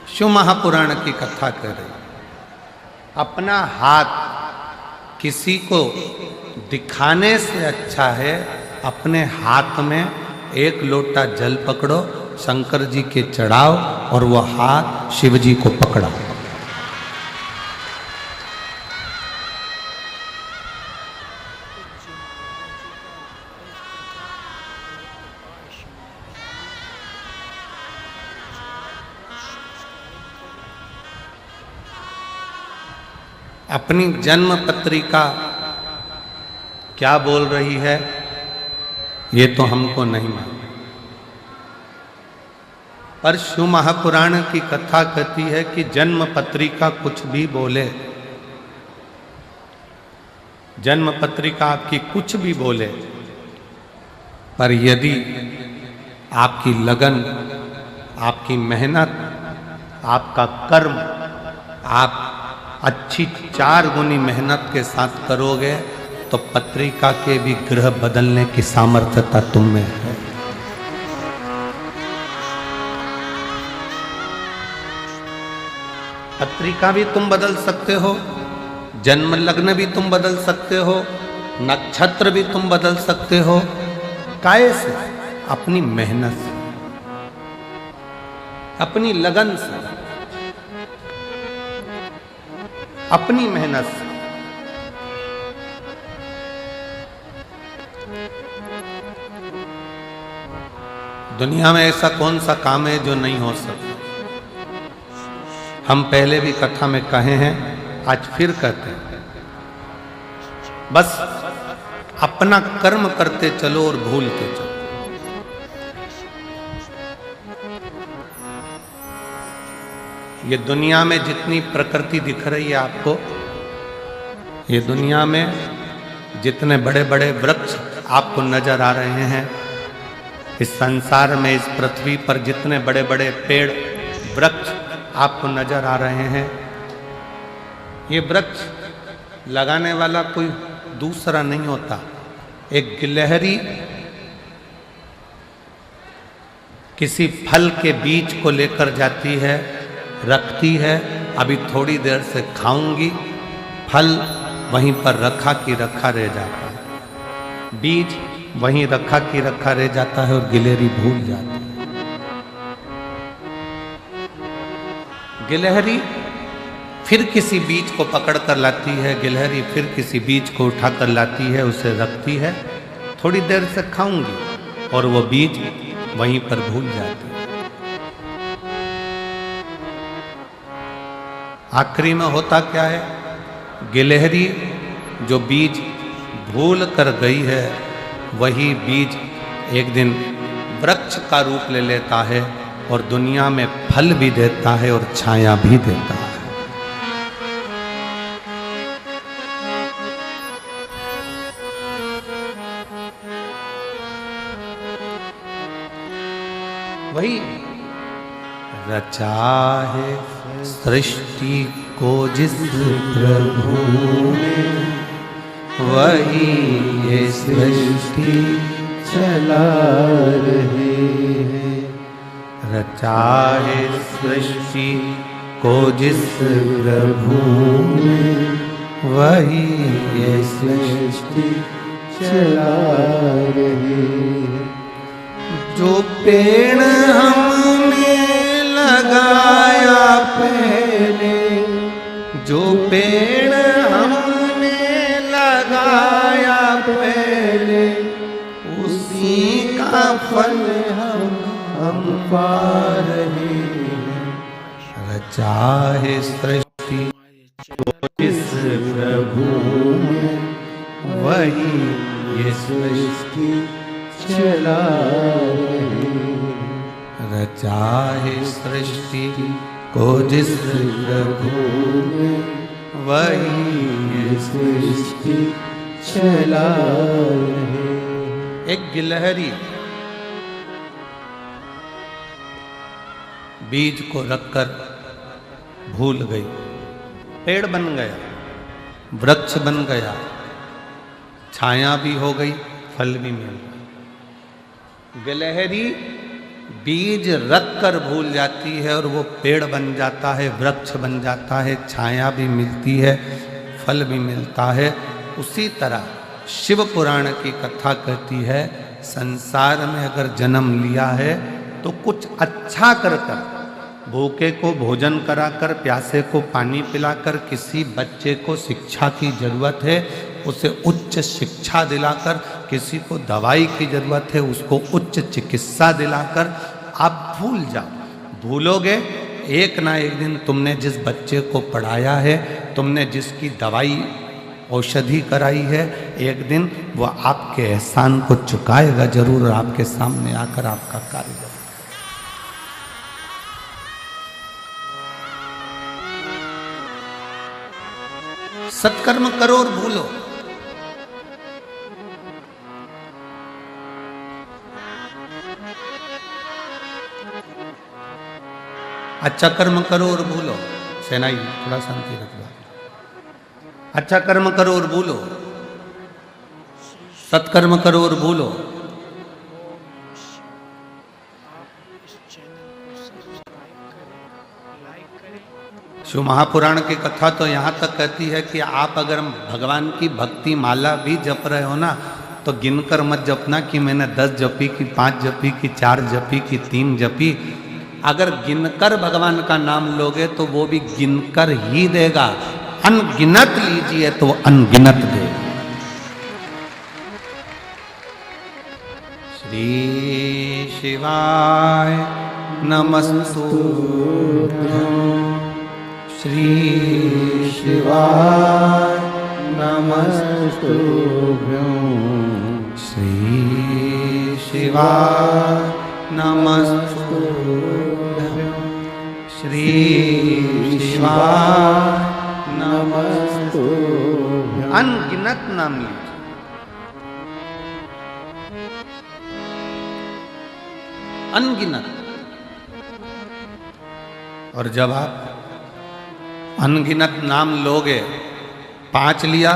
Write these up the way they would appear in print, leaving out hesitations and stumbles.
शिव महापुराण की कथा कर रही। अपना हाथ किसी को दिखाने से अच्छा है अपने हाथ में एक लोटा जल पकड़ो, शंकर जी के चढ़ाओ और वो हाथ शिव जी को पकड़ाओ। अपनी जन्म पत्रिका क्या बोल रही है ये तो हमको नहीं मालूम, पर शिव महापुराण की कथा कहती है कि जन्म पत्रिका कुछ भी बोले, जन्म पत्रिका आपकी कुछ भी बोले, पर यदि आपकी लगन, आपकी मेहनत, आपका कर्म आप अच्छी 4 गुनी मेहनत के साथ करोगे तो पत्रिका के भी ग्रह बदलने की सामर्थ्यता तुम में है। पत्रिका भी तुम बदल सकते हो, जन्म लग्न भी तुम बदल सकते हो, नक्षत्र भी तुम बदल सकते हो। काहे से? अपनी मेहनत से, अपनी लगन से, अपनी मेहनत से। दुनिया में ऐसा कौन सा काम है जो नहीं हो सकता? हम पहले भी कथा में कहे हैं, आज फिर कहते हैं, बस अपना कर्म करते चलो और भूलते चलो। ये दुनिया में जितनी प्रकृति दिख रही है आपको, ये दुनिया में जितने बड़े बड़े वृक्ष आपको नजर आ रहे हैं, इस संसार में, इस पृथ्वी पर जितने बड़े बड़े पेड़ वृक्ष आपको नजर आ रहे हैं, ये वृक्ष लगाने वाला कोई दूसरा नहीं होता। एक गिलहरी किसी फल के बीज को लेकर जाती है, रखती है, अभी थोड़ी देर से खाऊंगी, फल वहीं पर रखा की रखा रह जाता है, बीज वहीं रखा की रखा रह जाता है और गिलहरी भूल जाती है। गिलहरी फिर किसी बीज को पकड़ कर लाती है, गिलहरी फिर किसी बीज को उठा कर लाती है, उसे रखती है, थोड़ी देर से खाऊंगी, और वो बीज वहीं पर भूल जाती है। आखिरी में होता क्या है? गिलहरी जो बीज भूल कर गई है वही बीज एक दिन वृक्ष का रूप ले लेता है और दुनिया में फल भी देता है और छाया भी देता है। वही रचा है सृष्टि को जिस प्रभु ने, वही ये सृष्टि चला रहे हैं। रचा है सृष्टि को जिस प्रभु ने, वही ये सृष्टि चला रहे हैं। जो पेड़ हमने लगाया पहले, जो पेड़ हमने लगाया पहले, उसी का फल हम पा रहे हैं। रचा है सृष्टि को जिस प्रभु ने, वही ये सृष्टि चला रहे हैं। रचा है सृष्टि को जिस प्रभु ने, वही ये सृष्टि चला रहे हैं। एक गिलहरी बीज को रखकर भूल गई, पेड़ बन गया, वृक्ष बन गया, छाया भी हो गई, फल भी मिल गया। गिलहरी बीज रख कर भूल जाती है और वो पेड़ बन जाता है, वृक्ष बन जाता है, छाया भी मिलती है, फल भी मिलता है। उसी तरह शिव पुराण की कथा कहती है, संसार में अगर जन्म लिया है तो कुछ अच्छा कर कर, भूखे को भोजन कराकर, प्यासे को पानी पिलाकर, किसी बच्चे को शिक्षा की जरूरत है उसे उच्च शिक्षा दिलाकर, किसी को दवाई की जरूरत है उसको उच्च चिकित्सा दिलाकर आप भूल जाओ। भूलोगे एक ना एक दिन तुमने जिस बच्चे को पढ़ाया है, तुमने जिसकी दवाई औषधि कराई है, एक दिन वो आपके एहसान को चुकाएगा जरूर, आपके सामने आकर आपका कार्य करेगा। सत्कर्म करो और भूलो। अच्छा कर्म करो और भूलो। सेनाई थोड़ा शांति रखो। अच्छा कर्म करो और भूलो, सत्कर्म करो और भूलो। शिव महापुराण की कथा तो यहाँ तक कहती है कि आप अगर भगवान की भक्ति माला भी जप रहे हो ना, तो गिनकर मत जपना कि मैंने 10 जपी कि 5 जपी कि 4 जपी कि 3 जपी। अगर गिनकर भगवान का नाम लोगे तो वो भी गिनकर ही देगा। अनगिनत लीजिए तो अनगिनत देगा। श्री शिवाय नमस्तुभ्यं, श्री शिवाय नमस्तुभ्यं, श्री शिवाय नमस्तुभ्यं, श्री शिवाय नमस्तुभ्यं। अनगिनत नाम लीजिए। अनगिनत। और जब आप अनगिनत नाम लोगे, 5 लिया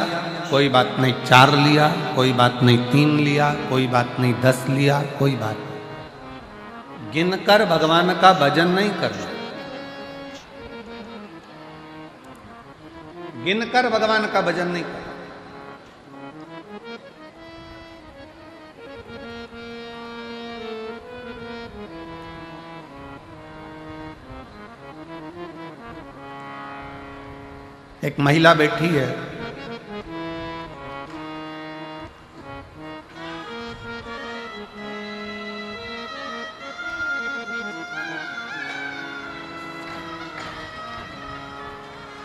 कोई बात नहीं, 4 लिया कोई बात नहीं, 3 लिया कोई बात नहीं, 10 लिया कोई बात नहीं, गिनकर भगवान का भजन नहीं करना। गिनकर भगवान का भजन नहीं करना। एक महिला बैठी है,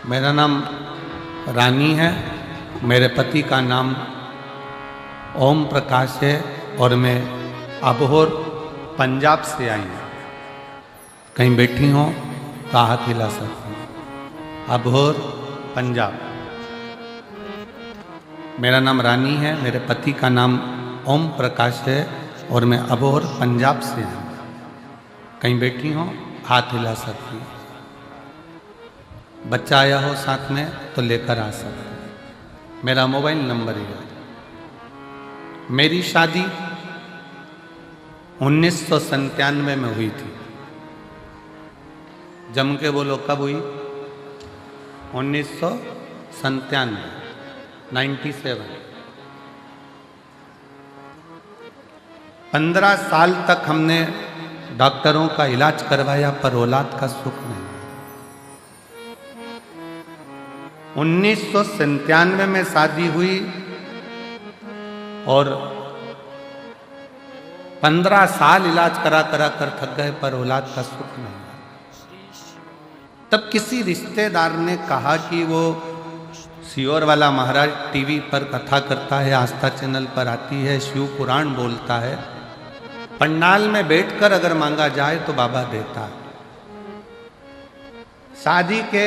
मेरा नाम रानी है, मेरे पति का नाम ओम प्रकाश है और मैं अबोहर पंजाब से आई हूँ। कहीं बैठी हो तो हाथ हिला सकती हूँ। अबोहर पंजाब। मेरा नाम रानी है, मेरे पति का नाम ओम प्रकाश है और मैं अबोहर पंजाब से हूँ। कहीं बैठी हो हाथ हिला सकती हूँ। बच्चा आया हो साथ में तो लेकर आ सकते। मेरा मोबाइल नंबर है। मेरी शादी 1997 में हुई थी। जम के बोलो कब हुई? 1997, 97। 15 साल तक हमने डॉक्टरों का इलाज करवाया पर औलाद का सुख नहीं। 1997 में शादी हुई और 15 साल इलाज करा कर थक गए पर औलाद का सुख नहीं। तब किसी रिश्तेदार ने कहा कि वो सियोर वाला महाराज टीवी पर कथा करता है, आस्था चैनल पर आती है, शिव पुराण बोलता है, पंडाल में बैठकर अगर मांगा जाए तो बाबा देता है। शादी के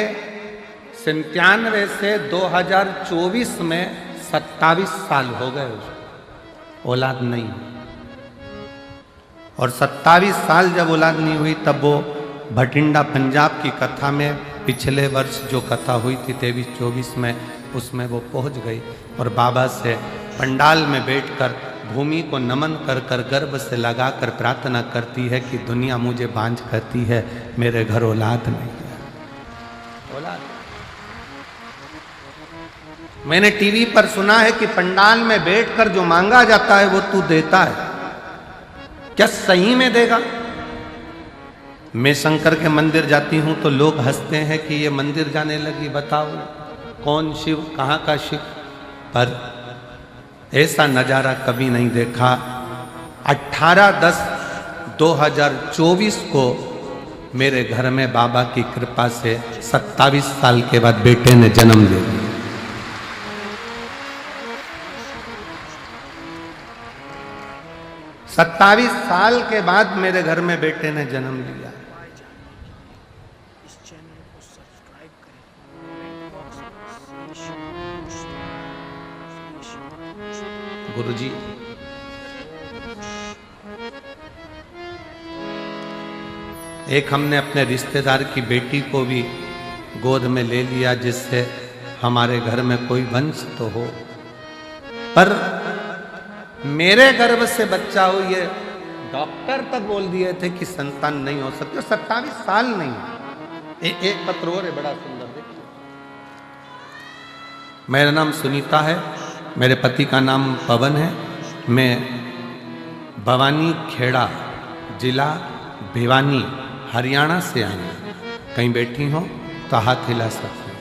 97 से 2024 में 27 साल हो गए, औलाद नहीं। और 27 साल जब औलाद नहीं हुई तब वो भटिंडा पंजाब की कथा में पिछले वर्ष जो कथा हुई थी 23-24 में, उसमें वो पहुंच गई और बाबा से पंडाल में बैठकर भूमि को नमन कर कर गर्भ से लगाकर प्रार्थना करती है कि दुनिया मुझे बांझ कहती है, मेरे घर औलाद नहीं है। औलाद। मैंने टीवी पर सुना है कि पंडाल में बैठकर जो मांगा जाता है वो तू देता है। क्या सही में देगा? मैं शंकर के मंदिर जाती हूं तो लोग हंसते हैं कि ये मंदिर जाने लगी, बताओ कौन शिव, कहाँ का शिव। पर ऐसा नजारा कभी नहीं देखा। 18/10/2024 को मेरे घर में बाबा की कृपा से 27 साल के बाद बेटे ने जन्म ले लिया। 27 साल के बाद मेरे घर में बेटे ने जन्म लिया। गुरुजी, एक हमने अपने रिश्तेदार की बेटी को भी गोद में ले लिया जिससे हमारे घर में कोई वंश तो हो, पर मेरे गर्भ से बच्चा हो ये डॉक्टर तक बोल दिए थे कि संतान नहीं हो सकती। 27 साल नहीं। एक पत्र और है बड़ा सुंदर, देखिए। मेरा नाम सुनीता है, मेरे पति का नाम पवन है। मैं भवानी खेड़ा, जिला भिवानी, हरियाणा से आई हूँ। कहीं बैठी हो तो हाथ हिला सकते हैं।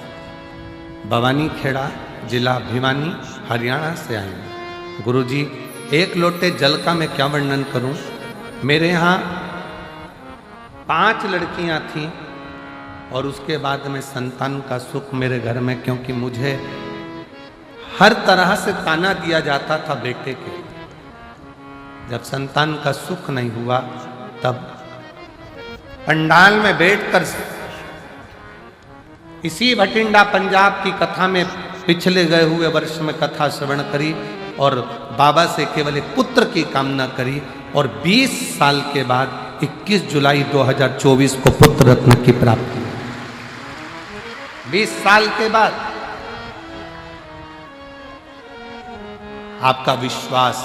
भवानी खेड़ा, जिला भिवानी, हरियाणा से आई हूँ। गुरुजी, एक लोटे जल का मैं क्या वर्णन करूं। मेरे यहाँ 5 लड़कियां थीं और उसके बाद में संतान का सुख मेरे घर में, क्योंकि मुझे हर तरह से ताना दिया जाता था बेटे के। जब संतान का सुख नहीं हुआ तब पंडाल में बैठकर इसी भटिंडा पंजाब की कथा में पिछले गए हुए वर्ष में कथा श्रवण करी और बाबा से केवल एक पुत्र की कामना करी और 20 साल के बाद 21 जुलाई 2024 को पुत्र रत्न की प्राप्ति। 20 साल के बाद आपका विश्वास,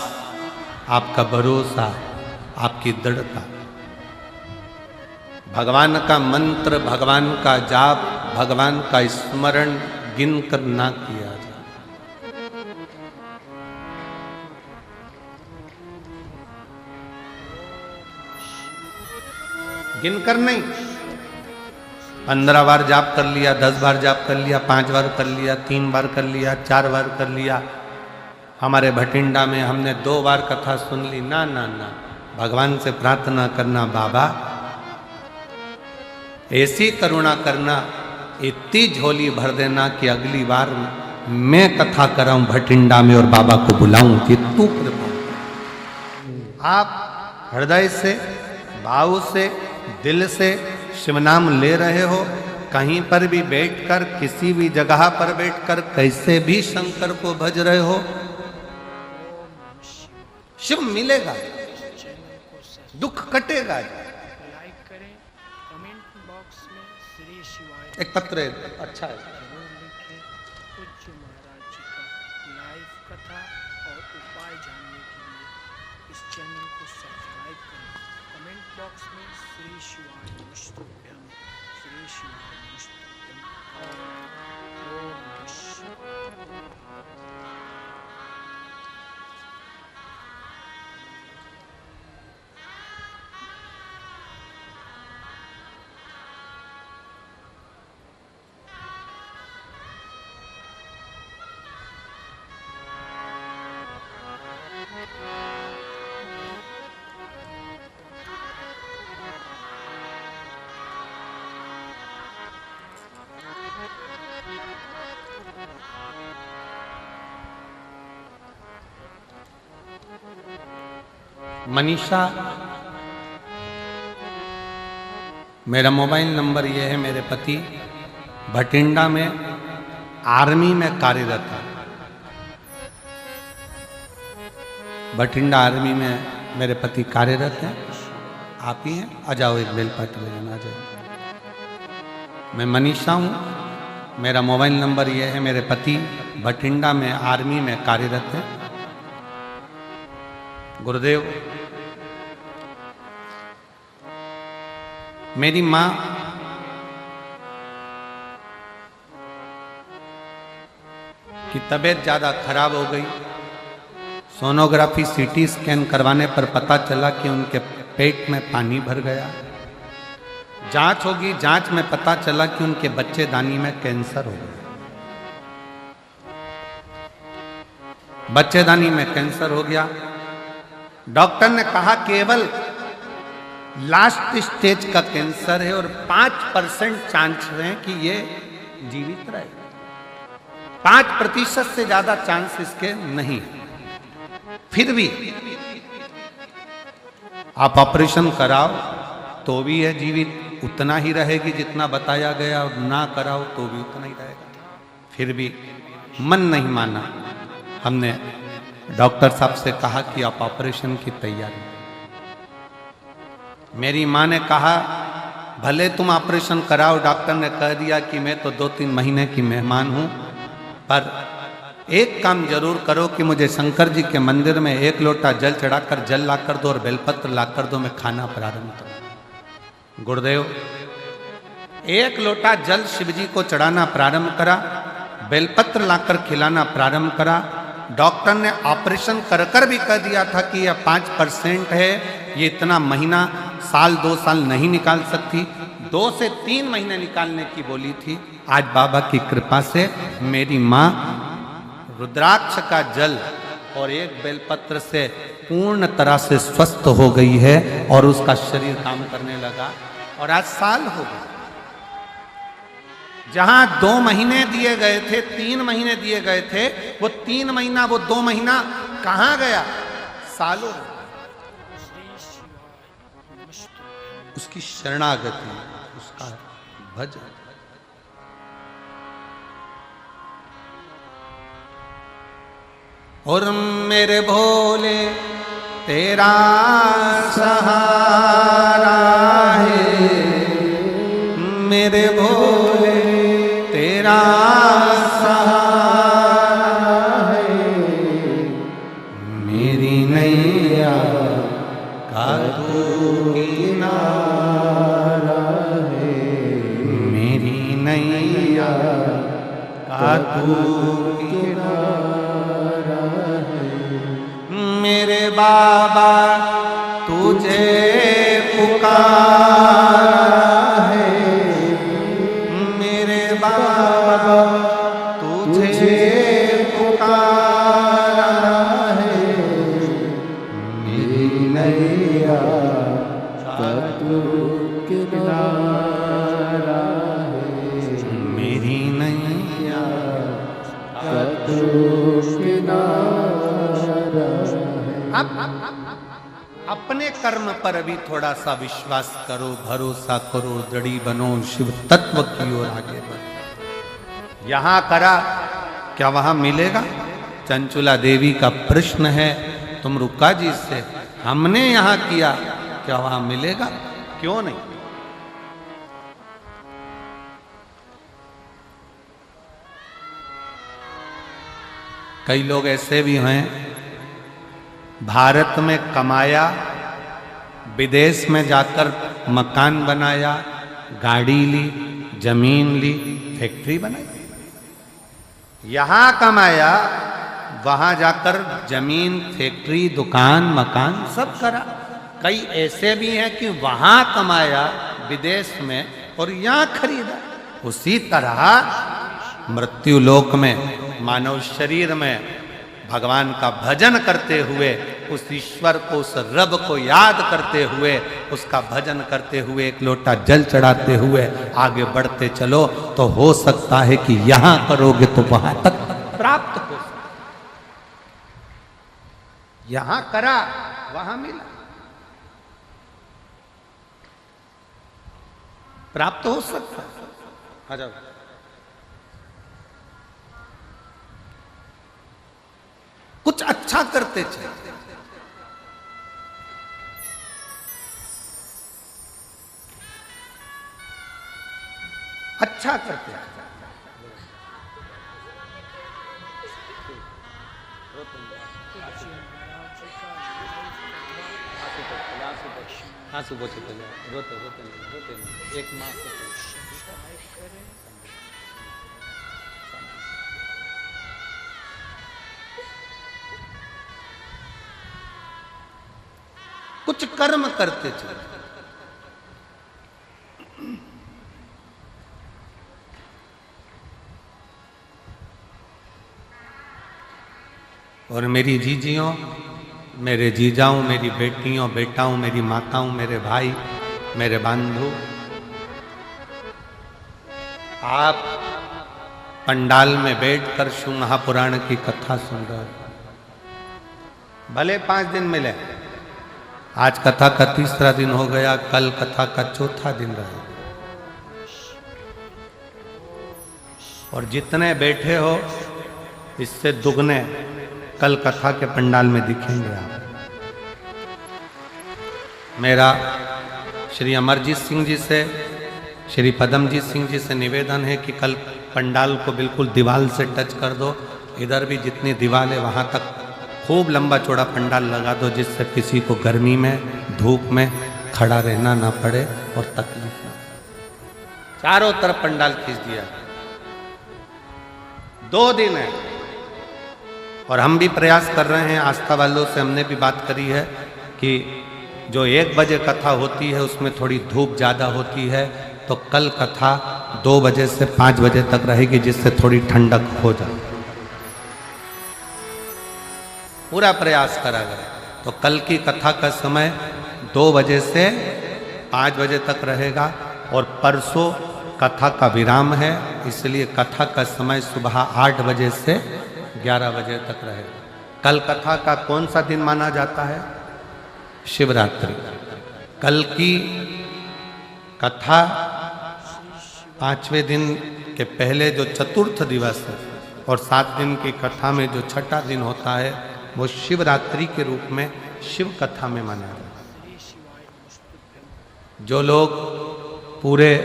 आपका भरोसा, आपकी दृढ़ता, भगवान का मंत्र, भगवान का जाप, भगवान का स्मरण गिन कर ना किया जाए। गिनकर नहीं। 15 बार जाप कर लिया, 10 बार जाप कर लिया, 5 बार कर लिया, 3 बार कर लिया, 4 बार कर लिया। हमारे भटिंडा में हमने 2 बार कथा सुन ली। ना ना ना, भगवान से प्रार्थना करना, बाबा ऐसी करुणा करना, इतनी झोली भर देना कि अगली बार मैं कथा कराऊं भटिंडा में और बाबा को बुलाऊं कि तू कृपा। आप हृदय से, भाव से, दिल से शिव नाम ले रहे हो, कहीं पर भी बैठकर, किसी भी जगह पर बैठकर कैसे भी शंकर को भज रहे हो, शिव मिलेगा, दुख कटेगा। एक पत्र अच्छा है। मनीषा, मेरा मोबाइल नंबर ये है। मेरे पति भटिंडा में आर्मी में कार्यरत है। भटिंडा आर्मी में मेरे पति कार्यरत हैं। आप ही हैं? आ जाओ, एक बेलपाती ले जाना, आ जाओ। मैं मनीषा हूँ, मेरा मोबाइल नंबर ये है। मेरे पति भटिंडा में आर्मी में कार्यरत है। गुरुदेव, मेरी माँ की तबीयत ज़्यादा खराब हो गई। सोनोग्राफी सीटी स्कैन करवाने पर पता चला कि उनके पेट में पानी भर गया। जांच होगी, जांच में पता चला कि उनके बच्चेदानी में कैंसर हो गया। बच्चेदानी में कैंसर हो गया। डॉक्टर ने कहा केवल लास्ट स्टेज का कैंसर है और 5% चांस है कि ये जीवित रहे। 5% से ज्यादा चांस इसके नहीं। फिर भी आप ऑपरेशन कराओ तो भी है जीवित, उतना ही रहेगी जितना बताया गया, और ना कराओ तो भी उतना ही रहेगा। फिर भी मन नहीं माना। हमने डॉक्टर साहब से कहा कि आप ऑपरेशन की तैयारी। मेरी माँ ने कहा भले तुम ऑपरेशन कराओ। डॉक्टर ने कह दिया कि मैं तो 2-3 महीने की मेहमान हूं, पर एक काम जरूर करो कि मुझे शंकर जी के मंदिर में 1 लोटा जल चढ़ाकर जल लाकर दो और बेलपत्र लाकर दो, मैं खाना प्रारंभ करूं। गुरुदेव, 1 लोटा जल शिव जी को चढ़ाना प्रारंभ करा, बेलपत्र लाकर खिलाना प्रारंभ करा। डॉक्टर ने ऑपरेशन कर कर भी कह दिया था कि यह 5% है, ये इतना महीना, साल 2 साल नहीं निकाल सकती। 2 से 3 महीने निकालने की बोली थी। आज बाबा की कृपा से मेरी माँ रुद्राक्ष का जल और 1 बेलपत्र से पूर्ण तरह से स्वस्थ हो गई है और उसका शरीर काम करने लगा और आज साल हो गया। जहां 2 महीने दिए गए थे, 3 महीने दिए गए थे, वो 3 महीना, वो 2 महीना कहां गया? सालों। उसकी शरणागति, उसका भजन। और मेरे भोले तेरा सहारा है, मेरे भोले तेरा सहारा है, मेरी नैया का तू किनारा है, मेरी नैया का तू किनारा है। मेरे बाबा तुझे पुकारा है, मेरे बाबा तुझे पुकारा है, मेरी नैया का तू किनारा है, मेरी नैया का तू किनारा है। अपने कर्म पर अभी थोड़ा सा विश्वास करो, भरोसा करो, दृढ़ी बनो, शिव तत्व की ओर आगे बढ़ो। यहां करा, क्या वहां मिलेगा? चंचुला देवी का प्रश्न है तुम रुका जी से, हमने यहां किया, क्या वहां मिलेगा? क्यों नहीं? कई लोग ऐसे भी हैं, भारत में कमाया, विदेश में जाकर मकान बनाया, गाड़ी ली, जमीन ली, फैक्ट्री बनाई। यहां कमाया, वहां जाकर जमीन, फैक्ट्री, दुकान, मकान सब करा। कई ऐसे भी हैं कि वहां कमाया विदेश में और यहां खरीदा। उसी तरह मृत्यु लोक में, मानव शरीर में भगवान का भजन करते हुए, उस ईश्वर को, उस रब को याद करते हुए, उसका भजन करते हुए, 1 लोटा जल चढ़ाते हुए आगे बढ़ते चलो, तो हो सकता है कि यहां करोगे तो वहां तक प्राप्त हो सकता। यहां करा, वहां मिला, प्राप्त हो सकता है। आ जाओ। कुछ अच्छा करते चले, अच्छा करते हैं। आंसू पोछे तो रोते रोते नहीं, एक माँ को कुछ कर्म करते चले। और मेरी जीजियों, मेरे जीजाओं, मेरी बेटियों, बेटाओं, मेरी माताओं, मेरे भाई, मेरे बंधु, आप पंडाल में बैठकर शिव महापुराण की कथा सुन रहे हो। भले 5 दिन मिले, आज कथा का 3रा दिन हो गया, कल कथा का 4था दिन रहे। और जितने बैठे हो इससे दुगने कल कथा के पंडाल में दिखेंगे आप। मेरा श्री अमरजीत सिंह जी से, श्री पदमजीत सिंह जी से निवेदन है कि कल पंडाल को बिल्कुल दीवार से टच कर दो। इधर भी जितनी दीवार है वहाँ तक खूब लंबा चौड़ा पंडाल लगा दो, जिससे किसी को गर्मी में, धूप में खड़ा रहना ना पड़े और तकलीफ ना। चारों तरफ पंडाल खींच दिया। 2 दिन है और हम भी प्रयास कर रहे हैं, आस्था वालों से हमने भी बात करी है कि जो 1 बजे कथा होती है उसमें थोड़ी धूप ज़्यादा होती है, तो कल कथा 2 बजे से 5 बजे तक रहेगी, जिससे थोड़ी ठंडक हो जाए। पूरा प्रयास करा गया। तो कल की कथा का समय 2 बजे से 5 बजे तक रहेगा और परसों कथा का विराम है, इसलिए कथा का समय सुबह 8 बजे से 11 बजे तक रहेगा। कल कथा का कौन सा दिन माना जाता है? शिवरात्रि। कल की कथा 5वें दिन के पहले जो चतुर्थ दिवस है और 7 दिन की कथा में जो 6ठा दिन होता है वो शिवरात्रि के रूप में शिव कथा में माना जाता है। जो लोग पूरे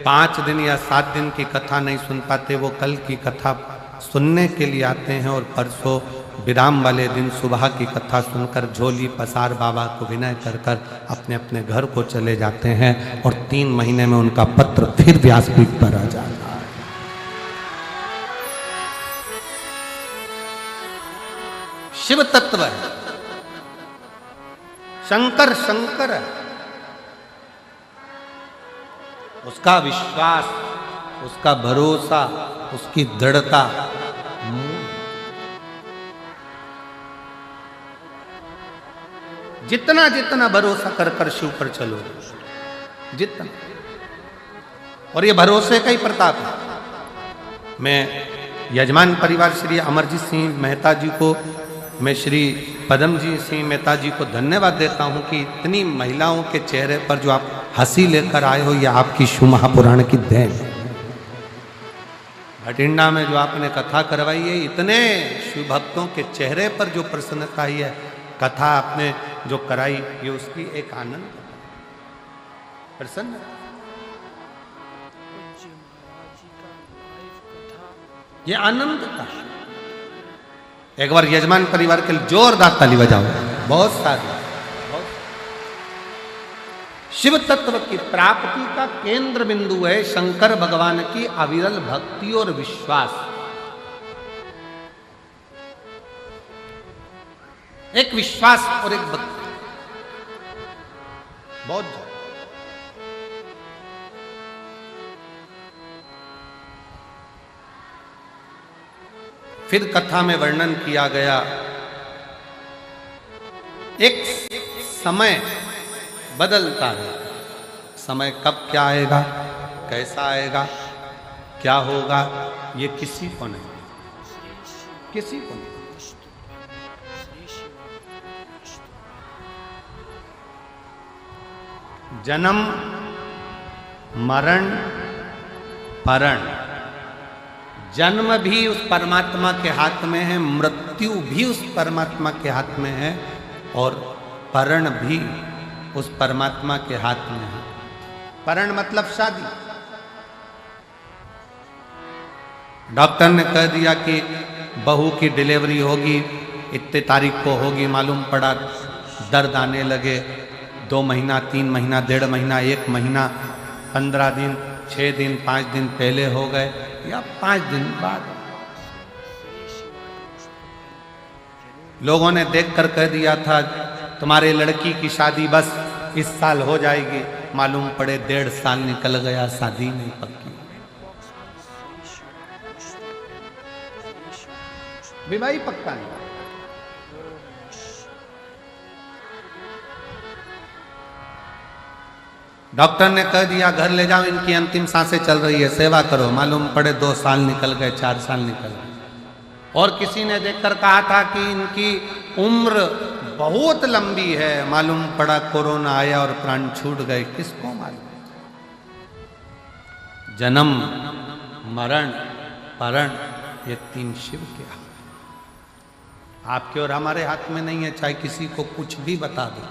5 दिन या 7 दिन की कथा नहीं सुन पाते, वो कल की कथा सुनने के लिए आते हैं और परसों विराम वाले दिन सुबह की कथा सुनकर झोली पसार बाबा को विनय कर कर अपने अपने घर को चले जाते हैं और 3 महीने में उनका पत्र फिर व्यासपीठ पर आ जाता है। शिव तत्व है, शंकर शंकर है। उसका विश्वास, उसका भरोसा, उसकी दृढ़ता जितना जितना भरोसा कर कर शिव पर चलो, जितना। और ये भरोसे का ही प्रताप है। मैं यजमान परिवार श्री अमरजीत सिंह मेहता जी को, मैं श्री पदमजीत सिंह मेहता जी को धन्यवाद देता हूं कि इतनी महिलाओं के चेहरे पर जो आप हंसी लेकर आए हो, यह आपकी शिव महापुराण की देन है। भटिंडा में जो आपने कथा करवाई है, इतने शिव भक्तों के चेहरे पर जो प्रसन्नता आई है, कथा आपने जो कराई, ये उसकी एक आनंद प्रसन्न, ये आनंद था। एक बार यजमान परिवार के लिए जोरदार ताली बजाओ। बहुत सारी शिव तत्व की प्राप्ति का केंद्र बिंदु है शंकर भगवान की अविरल भक्ति और विश्वास। एक विश्वास और एक भक्ति, बहुत ज्यादा। फिर कथा में वर्णन किया गया एक समय बदलता है। समय कब क्या आएगा, कैसा आएगा, क्या होगा, ये किसी को नहीं, किसी को नहीं। जन्म, मरण, परण। जन्म भी उस परमात्मा के हाथ में है, मृत्यु भी उस परमात्मा के हाथ में है और परण भी उस परमात्मा के हाथ में है। परण मतलब शादी। डॉक्टर ने कह दिया कि बहू की डिलीवरी होगी, इतने तारीख को होगी, मालूम पड़ा दर्द आने लगे, 2 महीना, 3 महीना, 1.5 महीना, 1 महीना, 15 दिन, 6 दिन, 5 दिन पहले हो गए या 5 दिन बाद, लोगों ने देखकर कह दिया था तुम्हारे लड़की की शादी बस इस साल हो जाएगी, मालूम पड़े 1.5 साल निकल गया, शादी नहीं पक्की। विवाह ही पक्का नहीं। डॉक्टर ने कह दिया घर ले जाओ, इनकी अंतिम सांसें चल रही है, सेवा करो, मालूम पड़े 2 साल निकल गए, 4 साल निकल गए। और किसी ने देखकर कहा था कि इनकी उम्र बहुत लंबी है, मालूम पड़ा कोरोना आया और प्राण छूट गए, किसको मालूम। जन्म, मरण, परण, ये 3 शिव के हाथ, आपके और हमारे हाथ में नहीं है। चाहे किसी को कुछ भी बता दो,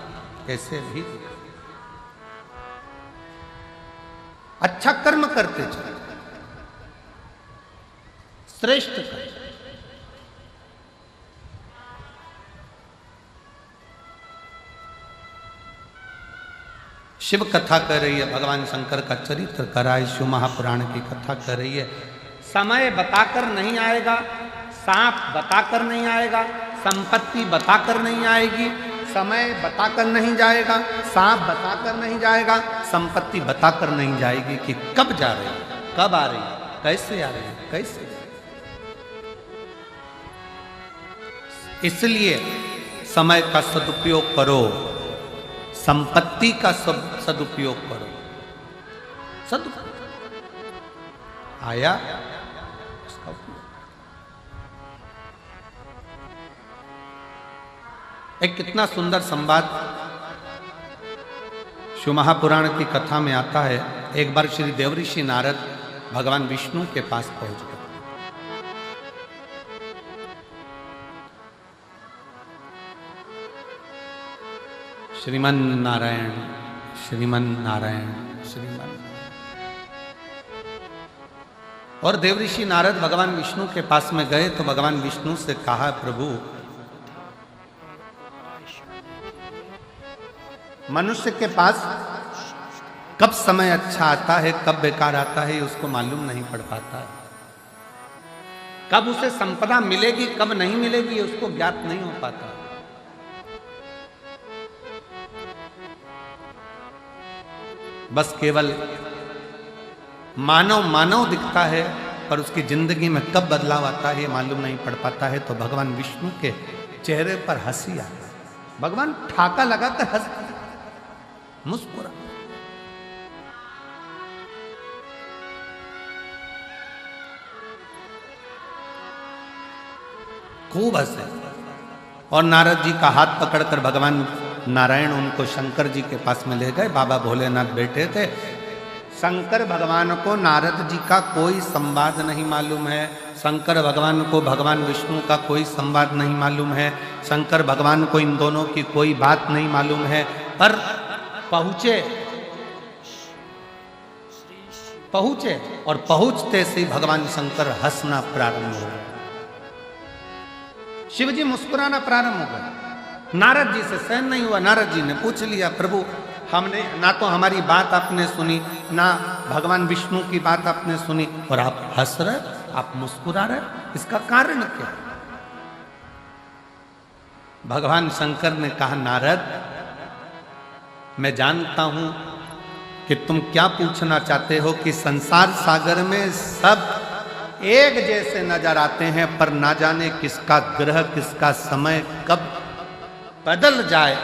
कैसे भी अच्छा कर्म करते चले, श्रेष्ठ कर्म। शिव कथा कर रही है, भगवान शंकर का चरित्र करा, शिव महापुराण की कथा कर रही है। समय बताकर नहीं आएगा, सांप बताकर नहीं आएगा, संपत्ति बताकर नहीं आएगी, समय बताकर नहीं जाएगा, सांप बताकर नहीं जाएगा, संपत्ति बताकर नहीं जाएगी कि कब जा रही है, कब आ रही है, कैसे आ रही है, कैसे। इसलिए समय का सदुपयोग करो, संपत्ति का सदुपयोग करो। आया उसका उपयोग। एक कितना सुंदर संवाद शिव महापुराण की कथा में आता है। एक बार श्री देवऋषि नारद भगवान विष्णु के पास पहुंच गए। श्रीमन नारायण, श्रीमन नारायण, श्रीमन। और देवऋषि नारद भगवान विष्णु के पास में गए तो भगवान विष्णु से कहा, प्रभु मनुष्य के पास कब समय अच्छा आता है, कब बेकार आता है, उसको मालूम नहीं पड़ पाता है। कब उसे संपदा मिलेगी, कब नहीं मिलेगी, उसको ज्ञात नहीं हो पाता। बस केवल मानव दिखता है, पर उसकी जिंदगी में कब बदलाव आता है ये मालूम नहीं पड़ पाता है। तो भगवान विष्णु के चेहरे पर हंसी आ, भगवान ठाका लगाकर हंस, मुस्कुरा। खूब हंसे। और नारद जी का हाथ पकड़कर भगवान नारायण उनको शंकर जी के पास में ले गए। बाबा भोलेनाथ बैठे थे। शंकर भगवान को नारद जी का कोई संवाद नहीं मालूम है, शंकर भगवान को भगवान विष्णु का कोई संवाद नहीं मालूम है, शंकर भगवान को इन दोनों की कोई बात नहीं मालूम है। पर पहुंचे और पहुंचते से भगवान शंकर हंसना प्रारंभ हो गए, शिव जी मुस्कुराना प्रारंभ हो गए। नारद जी से सहन नहीं हुआ। नारद जी ने पूछ लिया, प्रभु हमने ना तो हमारी बात आपने सुनी, ना भगवान विष्णु की बात आपने सुनी, और आप हंस रहे, आप मुस्कुरा रहे, इसका कारण क्या? भगवान शंकर ने कहा, नारद मैं जानता हूं कि तुम क्या पूछना चाहते हो, कि संसार सागर में सब एक जैसे नजर आते हैं, पर ना जाने किसका ग्रह, किसका समय कब बदल जाए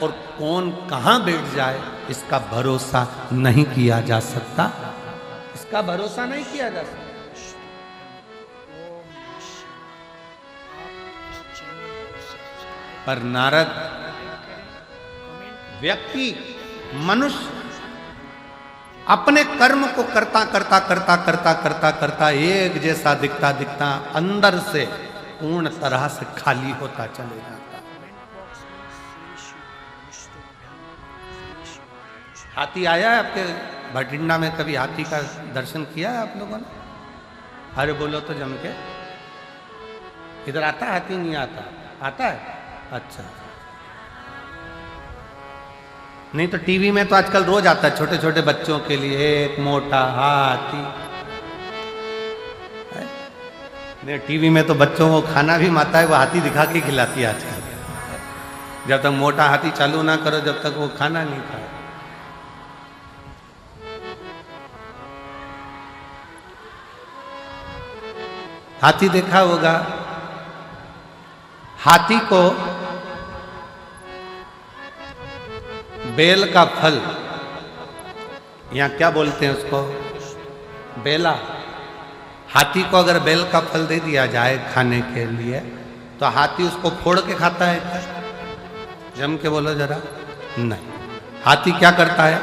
और कौन कहां बैठ जाए, इसका भरोसा नहीं किया जा सकता, इसका भरोसा नहीं किया जा सकता। पर नारद व्यक्ति, मनुष्य अपने कर्म को करता एक जैसा दिखता अंदर से पूर्ण तरह से खाली होता चले जाता। हाथी आया है आपके भटिंडा में? कभी हाथी का दर्शन किया है आप लोगों ने? अरे बोलो तो जम के। इधर आता है हाथी? नहीं आता? आता है? अच्छा। नहीं तो टीवी में तो आजकल रोज आता है छोटे छोटे बच्चों के लिए, एक मोटा हाथी। नहीं, टीवी में तो बच्चों को खाना भी माता है वो हाथी दिखा के खिलाती है आजकल। जब तक मोटा हाथी चालू ना करो जब तक वो खाना नहीं खाए। हाथी देखा होगा, हाथी को बेल का फल, यहां क्या बोलते हैं उसको, बेला। हाथी को अगर बेल का फल दे दिया जाए खाने के लिए तो हाथी उसको फोड़ के खाता है? जम के बोलो जरा। नहीं, हाथी क्या करता है,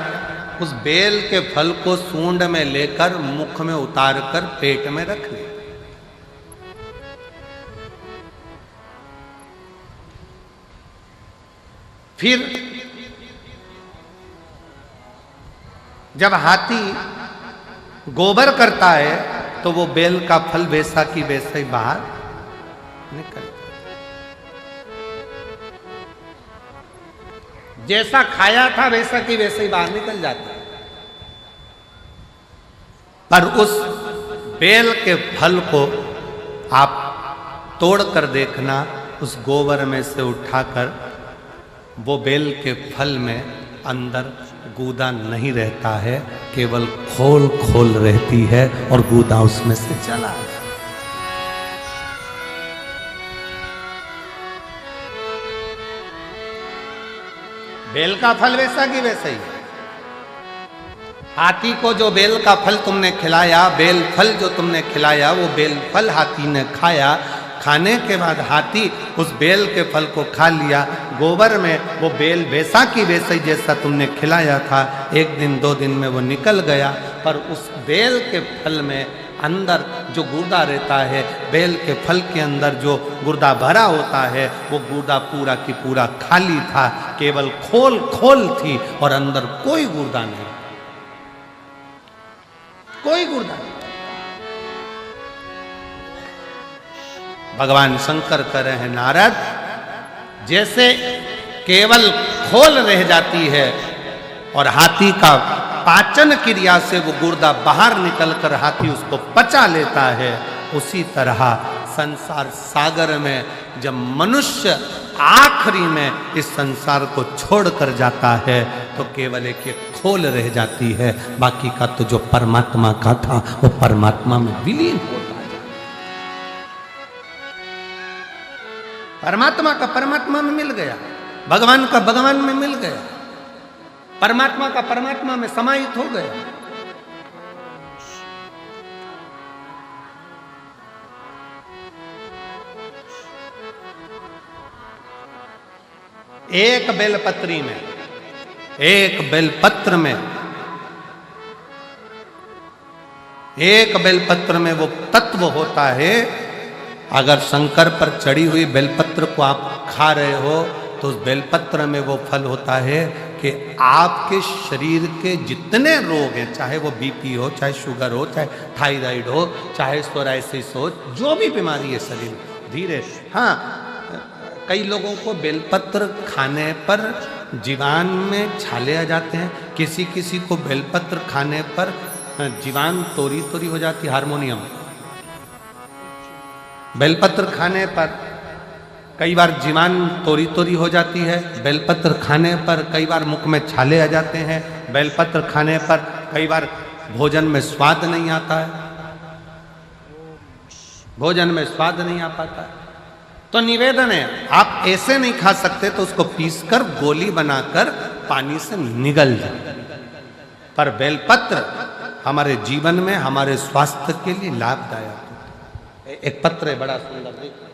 उस बेल के फल को सूंड में लेकर मुख में उतार कर पेट में रख ले। फिर जब हाथी गोबर करता है तो वो बेल का फल वैसा की वैसा ही बाहर निकल, जैसा खाया था वैसा की वैसे ही बाहर निकल जाता है। पर उस बेल के फल को आप तोड़ कर देखना, उस गोबर में से उठाकर, वो बेल के फल में अंदर गूदा नहीं रहता है, केवल खोल खोल रहती है और गूदा उसमें से चला है। बेल का फल वैसा की वैसा ही। हाथी को जो बेल का फल तुमने खिलाया, बेल फल जो तुमने खिलाया, वो बेल फल हाथी ने खाया। खाने के बाद हाथी उस बेल के फल को खा लिया, गोबर में वो बेल वैसा की वैसा ही जैसा तुमने खिलाया था, एक दिन 2 दिन में वो निकल गया। पर उस बेल के फल में अंदर जो गुर्दा रहता है, बेल के फल के अंदर जो गुर्दा भरा होता है, वो गुर्दा पूरा की पूरा खाली था, केवल खोल खोल थी और अंदर कोई गुर्दा नहीं, कोई गुर्दा नहीं। भगवान शंकर कह रहे हैं, नारद, जैसे केवल खोल रह जाती है और हाथी का पाचन क्रिया से वो गुर्दा बाहर निकलकर हाथी उसको पचा लेता है, उसी तरह संसार सागर में जब मनुष्य आखिरी में इस संसार को छोड़कर जाता है तो केवल एक खोल रह जाती है, बाकी का तो जो परमात्मा का था वो परमात्मा में विलीन होता है। परमात्मा का परमात्मा में मिल गया, भगवान का भगवान में मिल गया, परमात्मा का परमात्मा में समाहित हो गया। एक बेलपत्री में, एक बेलपत्र में, एक बेलपत्र में वो तत्व होता है। अगर शंकर पर चढ़ी हुई बेलपत्र को आप खा रहे हो तो उस बेलपत्र में वो फल होता है कि आपके शरीर के जितने रोग हैं, चाहे वो बीपी हो, चाहे शुगर हो, चाहे थायराइड हो, चाहे सोराइसिस हो, जो भी बीमारी है शरीर धीरे। हाँ, कई लोगों को बेलपत्र खाने पर जीवान में छाले आ जाते हैं, किसी किसी को बेलपत्र खाने पर जीवान तोरी तोरी हो जाती है, हारमोनियम। बेलपत्र खाने पर कई बार जीवान तोरी तोरी हो जाती है, बेलपत्र खाने पर कई बार मुख में छाले आ जाते हैं, बेलपत्र खाने पर कई बार भोजन में स्वाद नहीं आता है, भोजन में स्वाद नहीं आ पाता है। तो निवेदन है, आप ऐसे नहीं खा सकते तो उसको पीसकर गोली बनाकर पानी से निगल जाए। पर बेलपत्र हमारे जीवन में, हमारे स्वास्थ्य के लिए लाभदायक है। एक पत्र है बड़ा सुंदर, देखो।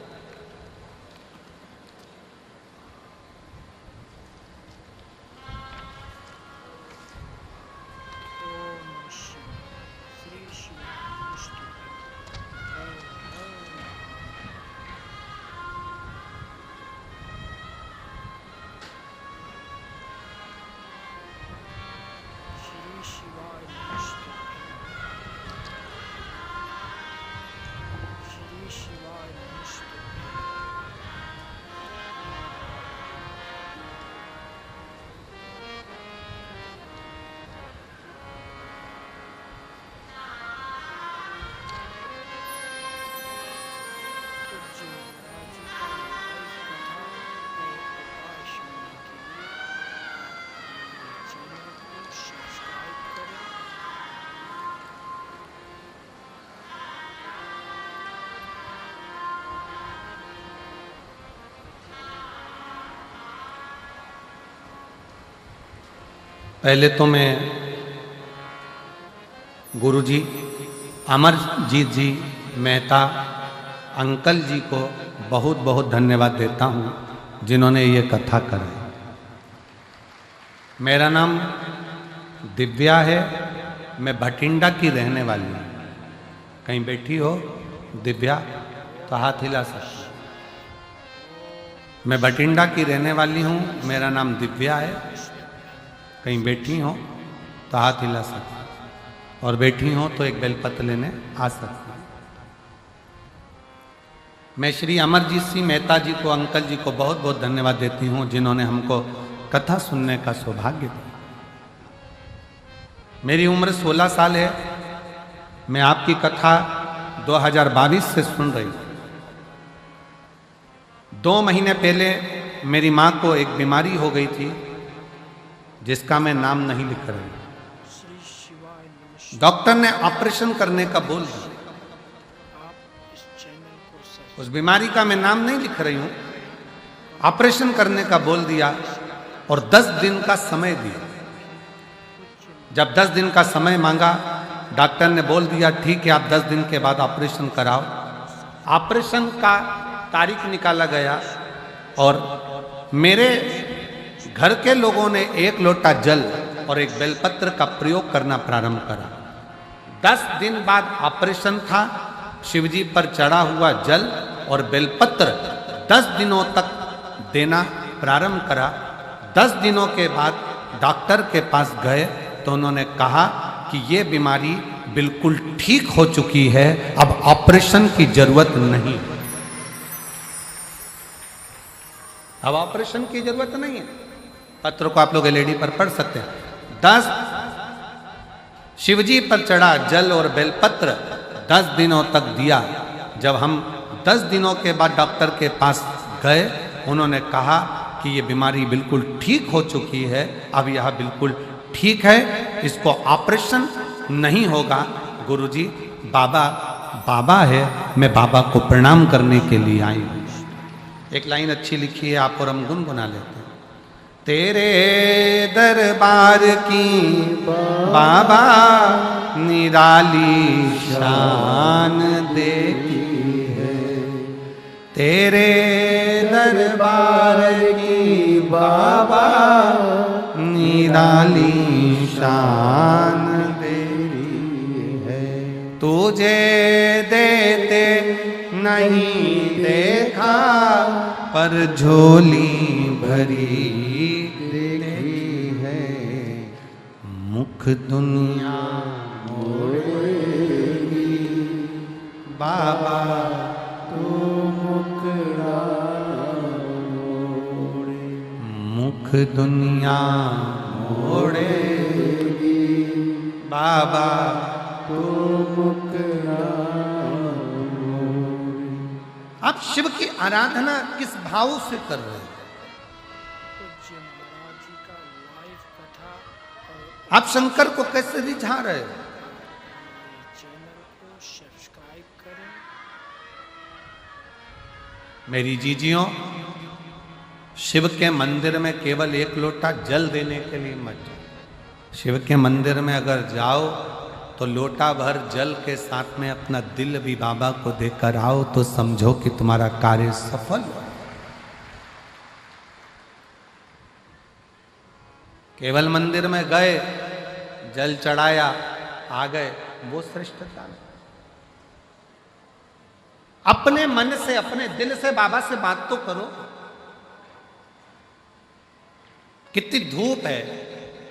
पहले तो मैं गुरुजी अमरजीत जी मेहता अंकल जी को बहुत बहुत धन्यवाद देता हूँ, जिन्होंने ये कथा कराई। मेरा नाम दिव्या है, मैं भटिंडा की रहने वाली हूँ। कहीं बैठी हो दिव्या तो हाथ हिला सकती। मैं भटिंडा की रहने वाली हूँ, मेरा नाम दिव्या है। कहीं बैठी हो तो हाथ हिला सकती, और बैठी हो तो एक बेलपत्र लेने आ सकती। मैं श्री अमरजीत सिंह मेहता जी को, अंकल जी को बहुत बहुत धन्यवाद देती हूँ, जिन्होंने हमको कथा सुनने का सौभाग्य दिया। मेरी उम्र 16 साल है। मैं आपकी कथा 2022 से सुन रही हूँ। 2 महीने पहले मेरी माँ को एक बीमारी हो गई थी, जिसका मैं नाम नहीं लिख रही हूँ। डॉक्टर ने ऑपरेशन करने का बोल दिया। उस बीमारी का मैं नाम नहीं लिख रही हूँ। ऑपरेशन करने का बोल दिया और 10 दिन का समय दिया। जब 10 दिन का समय मांगा, डॉक्टर ने बोल दिया ठीक है, आप 10 दिन के बाद ऑपरेशन कराओ। ऑपरेशन का तारीख निकाला गया और मेरे घर के लोगों ने 1 लोटा जल और एक बेलपत्र का प्रयोग करना प्रारंभ करा। 10 दिन बाद ऑपरेशन था। शिवजी पर चढ़ा हुआ जल और बेलपत्र 10 दिनों तक देना प्रारंभ करा। 10 दिनों के बाद डॉक्टर के पास गए तो उन्होंने कहा कि ये बीमारी बिल्कुल ठीक हो चुकी है, अब ऑपरेशन की जरूरत नहीं। अब ऑपरेशन की जरूरत नहीं है। पत्र को आप लोग एलईडी पर पढ़ सकते हैं। 10 शिवजी पर चढ़ा जल और बेलपत्र 10 दिनों तक दिया। जब हम 10 दिनों के बाद डॉक्टर के पास गए, उन्होंने कहा कि ये बीमारी बिल्कुल ठीक हो चुकी है, अब यह बिल्कुल ठीक है, इसको ऑपरेशन नहीं होगा। गुरुजी बाबा है, मैं बाबा को प्रणाम करने के लिए आई हूँ। एक लाइन अच्छी लिखी है, आप और हम गुनगुना लेते हैं। तेरे दरबार की बाबा निराली शान देती है, तेरे दरबार की बाबा निराली शान देती है। तुझे देते नहीं देखा, पर झोली भरी देखी है। मुख दुनिया मोड़ेगी, बाबा तू मुखड़ा मोड़े। मुख दुनिया मोड़ेगी, बाबा तू मुखड़ा। आप शिव की आराधना किस भाव से कर रहे हैं? आप शंकर को कैसे रिझा रहे हो? मेरी जीजियों, शिव के मंदिर में केवल 1 लोटा जल देने के लिए मत जाओ। शिव के मंदिर में अगर जाओ तो लोटा भर जल के साथ में अपना दिल भी बाबा को देकर आओ, तो समझो कि तुम्हारा कार्य सफल हो। केवल मंदिर में गए, जल चढ़ाया, आ गए, वो श्रेष्ठता नहीं। अपने मन से, अपने दिल से बाबा से बात तो करो। कितनी धूप है,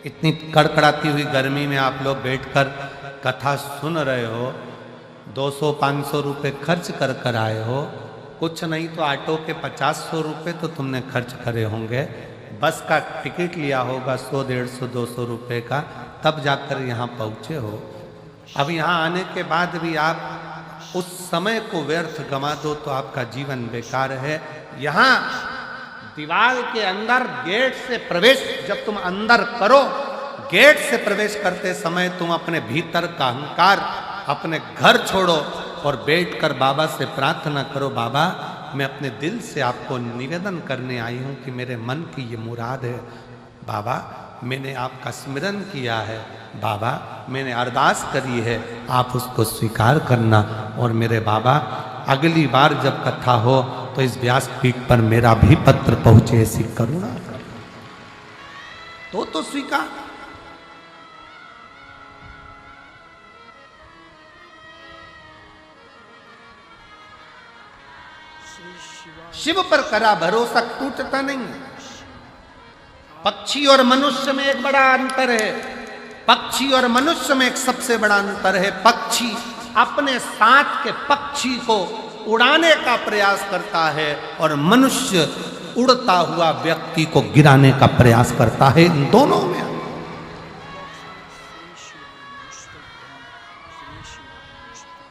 इतनी कड़कड़ाती हुई गर्मी में आप लोग बैठकर कथा सुन रहे हो, 200-500 रुपए खर्च कर कर आए हो। कुछ नहीं तो ऑटो के 50-100 रुपए तो तुमने खर्च करे होंगे, बस का टिकट लिया होगा 100-150-200 रुपए का, तब जाकर यहाँ पहुँचे हो। अब यहाँ आने के बाद भी आप उस समय को व्यर्थ गंवा दो तो आपका जीवन बेकार है। यहाँ दीवार के अंदर गेट से प्रवेश जब तुम अंदर करो, गेट से प्रवेश करते समय तुम अपने भीतर का अहंकार, अपने घर छोड़ो और बैठकर बाबा से प्रार्थना करो, बाबा मैं अपने दिल से आपको निवेदन करने आई हूँ कि मेरे मन की ये मुराद है। बाबा मैंने आपका स्मरण किया है, बाबा मैंने अरदास करी है, आप उसको स्वीकार करना। और मेरे बाबा अगली बार जब कथा हो तो इस व्यासपीठ पर मेरा भी पत्र पहुंचे, ऐसी करुणा कर। तो स्वीकार। शिव पर करा भरोसा टूटता नहीं। पक्षी और मनुष्य में एक बड़ा अंतर है। पक्षी और मनुष्य में एक सबसे बड़ा अंतर है। पक्षी अपने साथ के पक्षी को उड़ाने का प्रयास करता है और मनुष्य उड़ता हुआ व्यक्ति को गिराने का प्रयास करता है। इन दोनों में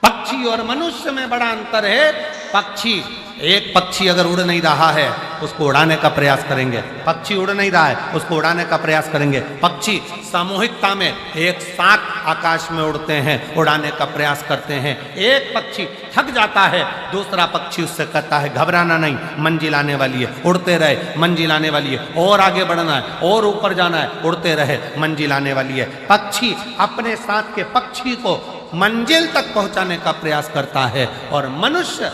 पक्षी और मनुष्य में बड़ा अंतर है। पक्षी, एक पक्षी अगर उड़ नहीं रहा है उसको उड़ाने का प्रयास करेंगे। पक्षी उड़ नहीं रहा है उसको उड़ाने का प्रयास करेंगे। पक्षी सामूहिकता में एक साथ आकाश में उड़ते हैं, उड़ाने का प्रयास करते हैं। एक पक्षी थक जाता है, दूसरा पक्षी उससे कहता है घबराना नहीं, मंजिल आने वाली है, उड़ते रहे, मंजिल आने वाली है, और आगे बढ़ना है, और ऊपर जाना है, उड़ते रहे, मंजिल आने वाली है। पक्षी अपने साथ के पक्षी को मंजिल तक पहुंचाने का प्रयास करता है। और मनुष्य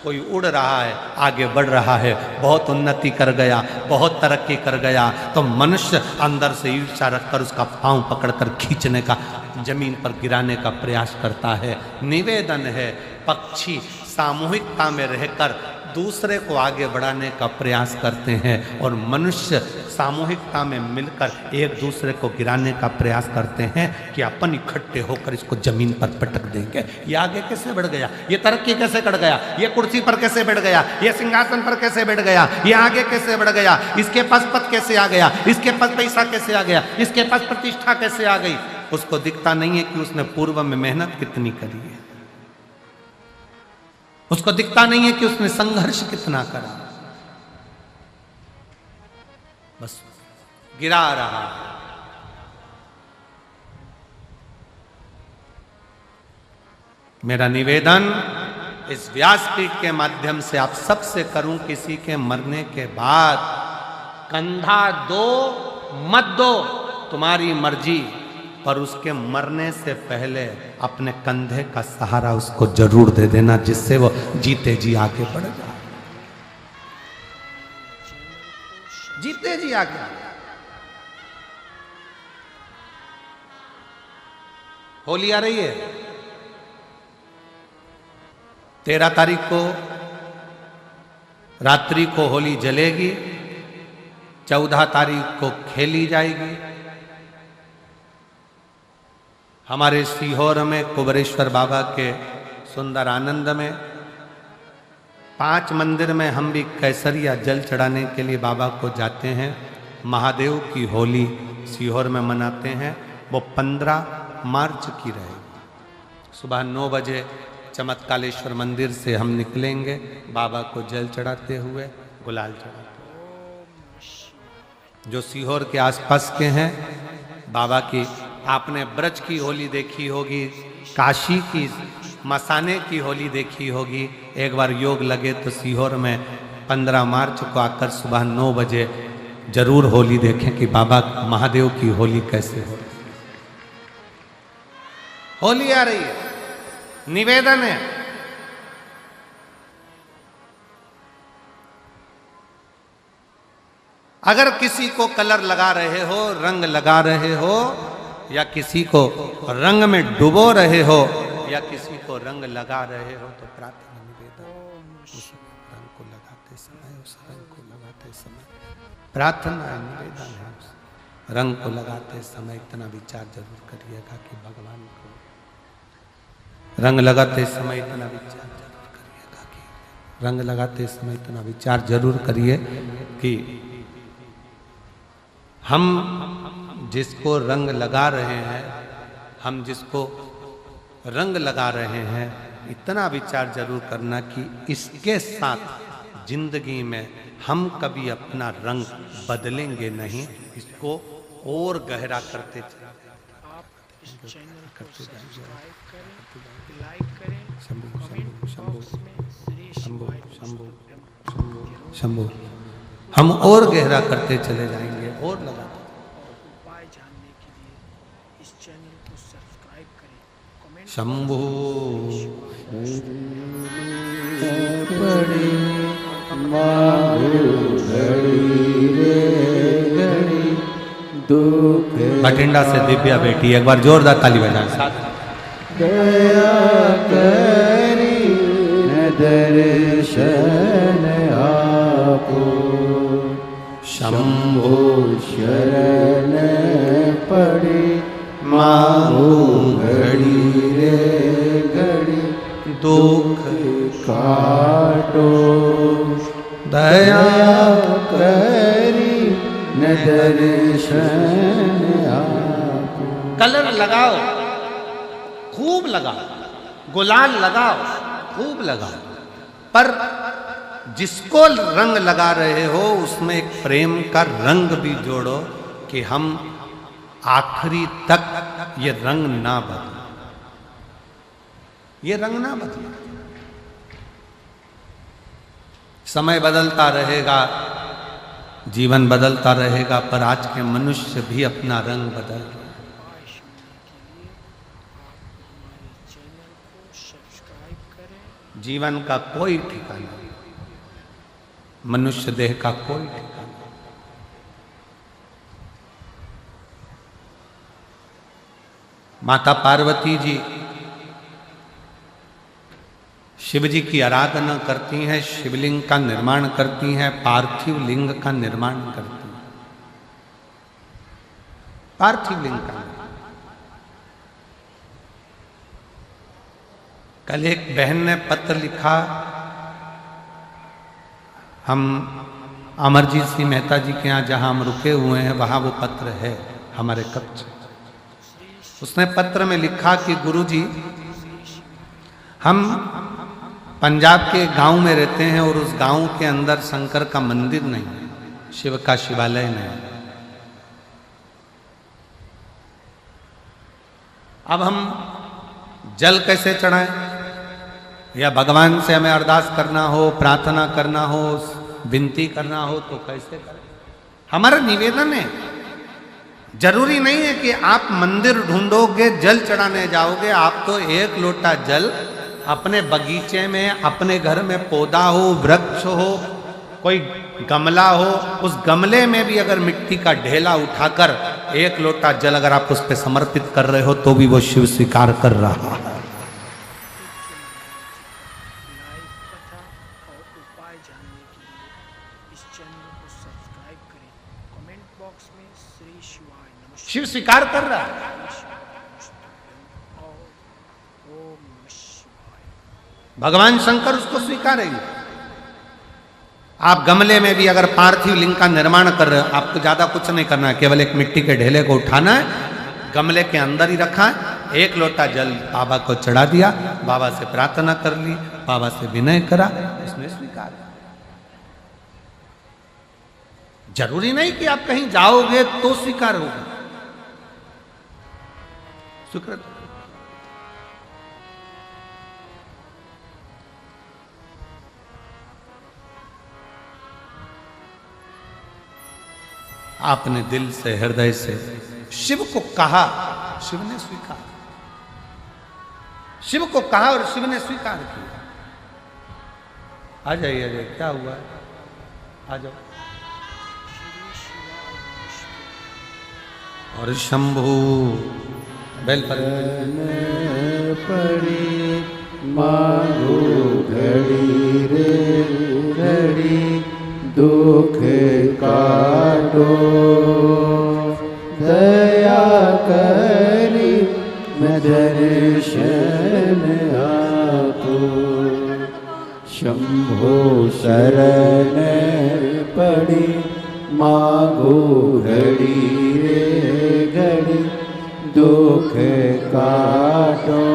कोई उड़ रहा है, आगे बढ़ रहा है, बहुत उन्नति कर गया, बहुत तरक्की कर गया, तो मनुष्य अंदर से ईर्ष्या रखकर उसका पांव पकड़कर खींचने का, जमीन पर गिराने का प्रयास करता है। निवेदन है, पक्षी सामूहिकता में रहकर दूसरे को आगे बढ़ाने का प्रयास करते हैं और मनुष्य सामूहिकता में मिलकर एक दूसरे को गिराने का प्रयास करते हैं कि अपन इकट्ठे होकर इसको जमीन पर पटक देंगे। ये आगे कैसे बढ़ गया, ये तरक्की कैसे कर गया, ये कुर्सी पर कैसे बैठ गया, ये सिंहासन पर कैसे बैठ गया, ये आगे कैसे बढ़ गया, इसके पास पद कैसे आ गया, इसके पास पैसा कैसे आ गया, इसके पास प्रतिष्ठा कैसे आ गई। उसको दिखता नहीं है कि उसने पूर्व में मेहनत कितनी करी है। उसको दिखता नहीं है कि उसने संघर्ष कितना करा, बस गिरा रहा। मेरा निवेदन इस व्यासपीठ के माध्यम से आप सबसे करूं, किसी के मरने के बाद कंधा दो मत दो, तुम्हारी मर्जी, पर उसके मरने से पहले अपने कंधे का सहारा उसको जरूर दे देना, जिससे वो जीते जी आगे बढ़ जाए, जीते जी आगे। होली आ रही है, 13 तारीख को रात्रि को होली जलेगी, 14 तारीख को खेली जाएगी। हमारे सीहोर में कुबरेश्वर बाबा के सुंदर आनंद में 5 मंदिर में हम भी कैसरिया जल चढ़ाने के लिए बाबा को जाते हैं। महादेव की होली सीहोर में मनाते हैं। वो 15 मार्च की रहेगी। सुबह 9 बजे चमत्कालेश्वर मंदिर से हम निकलेंगे, बाबा को जल चढ़ाते हुए, गुलाल चढ़ाते। जो सीहोर के आसपास के हैं, बाबा की, आपने ब्रज की होली देखी होगी, काशी की मसाने की होली देखी होगी। एक बार योग लगे तो सीहोर में 15 मार्च को आकर सुबह 9 बजे जरूर होली देखें कि बाबा महादेव की होली कैसे हो। होली आ रही है, निवेदन है, अगर किसी को कलर लगा रहे हो, रंग लगा रहे हो, या किसी को रंग में डुबो रहे हो, या किसी को रंग लगा रहे हो, तो प्रार्थना निवेदन, उस रंग को लगाते समय, उस रंग को लगाते समय प्रार्थना निवेदन है, उस रंग को लगाते समय इतना विचार जरूर करिएगा कि भगवान को, रंग लगाते समय इतना विचार जरूर करिएगा कि, रंग लगाते समय इतना विचार जरूर करिए कि हम जिसको रंग लगा रहे हैं, हम जिसको रंग लगा रहे हैं, इतना विचार जरूर करना कि इसके साथ जिंदगी में हम कभी अपना रंग बदलेंगे नहीं, इसको और गहरा करते शंभू, हम और गहरा करते चले जाएंगे, और लगाते। शंभो पड़ी मांगो घड़ी रे घड़ी दुख। बठिंडा से दिव्या बेटी, एक बार जोरदार ताली बजाएं साथ। दया करी न दर्शन आपो शंभो शरण पड़ी मांगो घड़ी रे घड़ी दुख काटो। दया करी न दर्शन आपो। कलर लगाओ, खूब लगाओ, गुलाल लगाओ, खूब लगाओ, पर जिसको रंग लगा रहे हो उसमें एक प्रेम का रंग भी जोड़ो कि हम आखिरी तक ये रंग ना बदले, ये रंग ना बदले। समय बदलता रहेगा, जीवन बदलता रहेगा, पर आज के मनुष्य भी अपना रंग बदल रहे। जीवन का कोई ठिकाना नहीं, मनुष्य देह का कोई ठिकाना नहीं। माता पार्वती जी शिव जी की आराधना करती हैं, शिवलिंग का निर्माण करती हैं, पार्थिव लिंग का निर्माण करती हैं, पार्थिव लिंग का। कल एक बहन ने पत्र लिखा, हम अमरजीत सिंह मेहता जी के यहाँ जहाँ हम रुके हुए हैं वहाँ वो पत्र है हमारे कक्ष। उसने पत्र में लिखा कि गुरुजी, हम पंजाब के गांव में रहते हैं और उस गांव के अंदर शंकर का मंदिर नहीं है, शिव का शिवालय नहीं है। अब हम जल कैसे चढ़ाएं, या भगवान से हमें अरदास करना हो, प्रार्थना करना हो, विनती करना हो तो कैसे करें? हमारा निवेदन है, जरूरी नहीं है कि आप मंदिर ढूंढोगे, जल चढ़ाने जाओगे। आप तो एक लोटा जल अपने बगीचे में, अपने घर में पौधा हो, वृक्ष हो, कोई गमला हो, उस गमले में भी अगर मिट्टी का ढेला उठाकर एक लोटा जल अगर आप उस पर समर्पित कर रहे हो तो भी वो शिव स्वीकार कर रहा है। शिव स्वीकार कर रहा है। भगवान शंकर उसको स्वीकारेंगे। आप गमले में भी अगर पार्थिव लिंग का निर्माण कर रहे हो, आपको ज्यादा कुछ नहीं करना है, केवल एक मिट्टी के ढेले को उठाना है, गमले के अंदर ही रखा है, एक लोटा जल बाबा को चढ़ा दिया, बाबा से प्रार्थना कर ली, बाबा से विनय करा, उसने स्वीकार। जरूरी नहीं कि आप कहीं जाओगे तो स्वीकार होगा। स्वीकृत आपने दिल से, हृदय से शिव को कहा, शिव ने स्वीकार। शिव को कहा और शिव ने स्वीकार किया। आ जाइए, आ जाइए, क्या हुआ है? आ जाओ। और शंभु बेल पर पड़ी मांगो घड़ी रे घड़ी दुख काटो। दया करी न दर्शन आपो शंभो शरण पड़ी मांगो घड़ी रे घड़ी दुख काटो।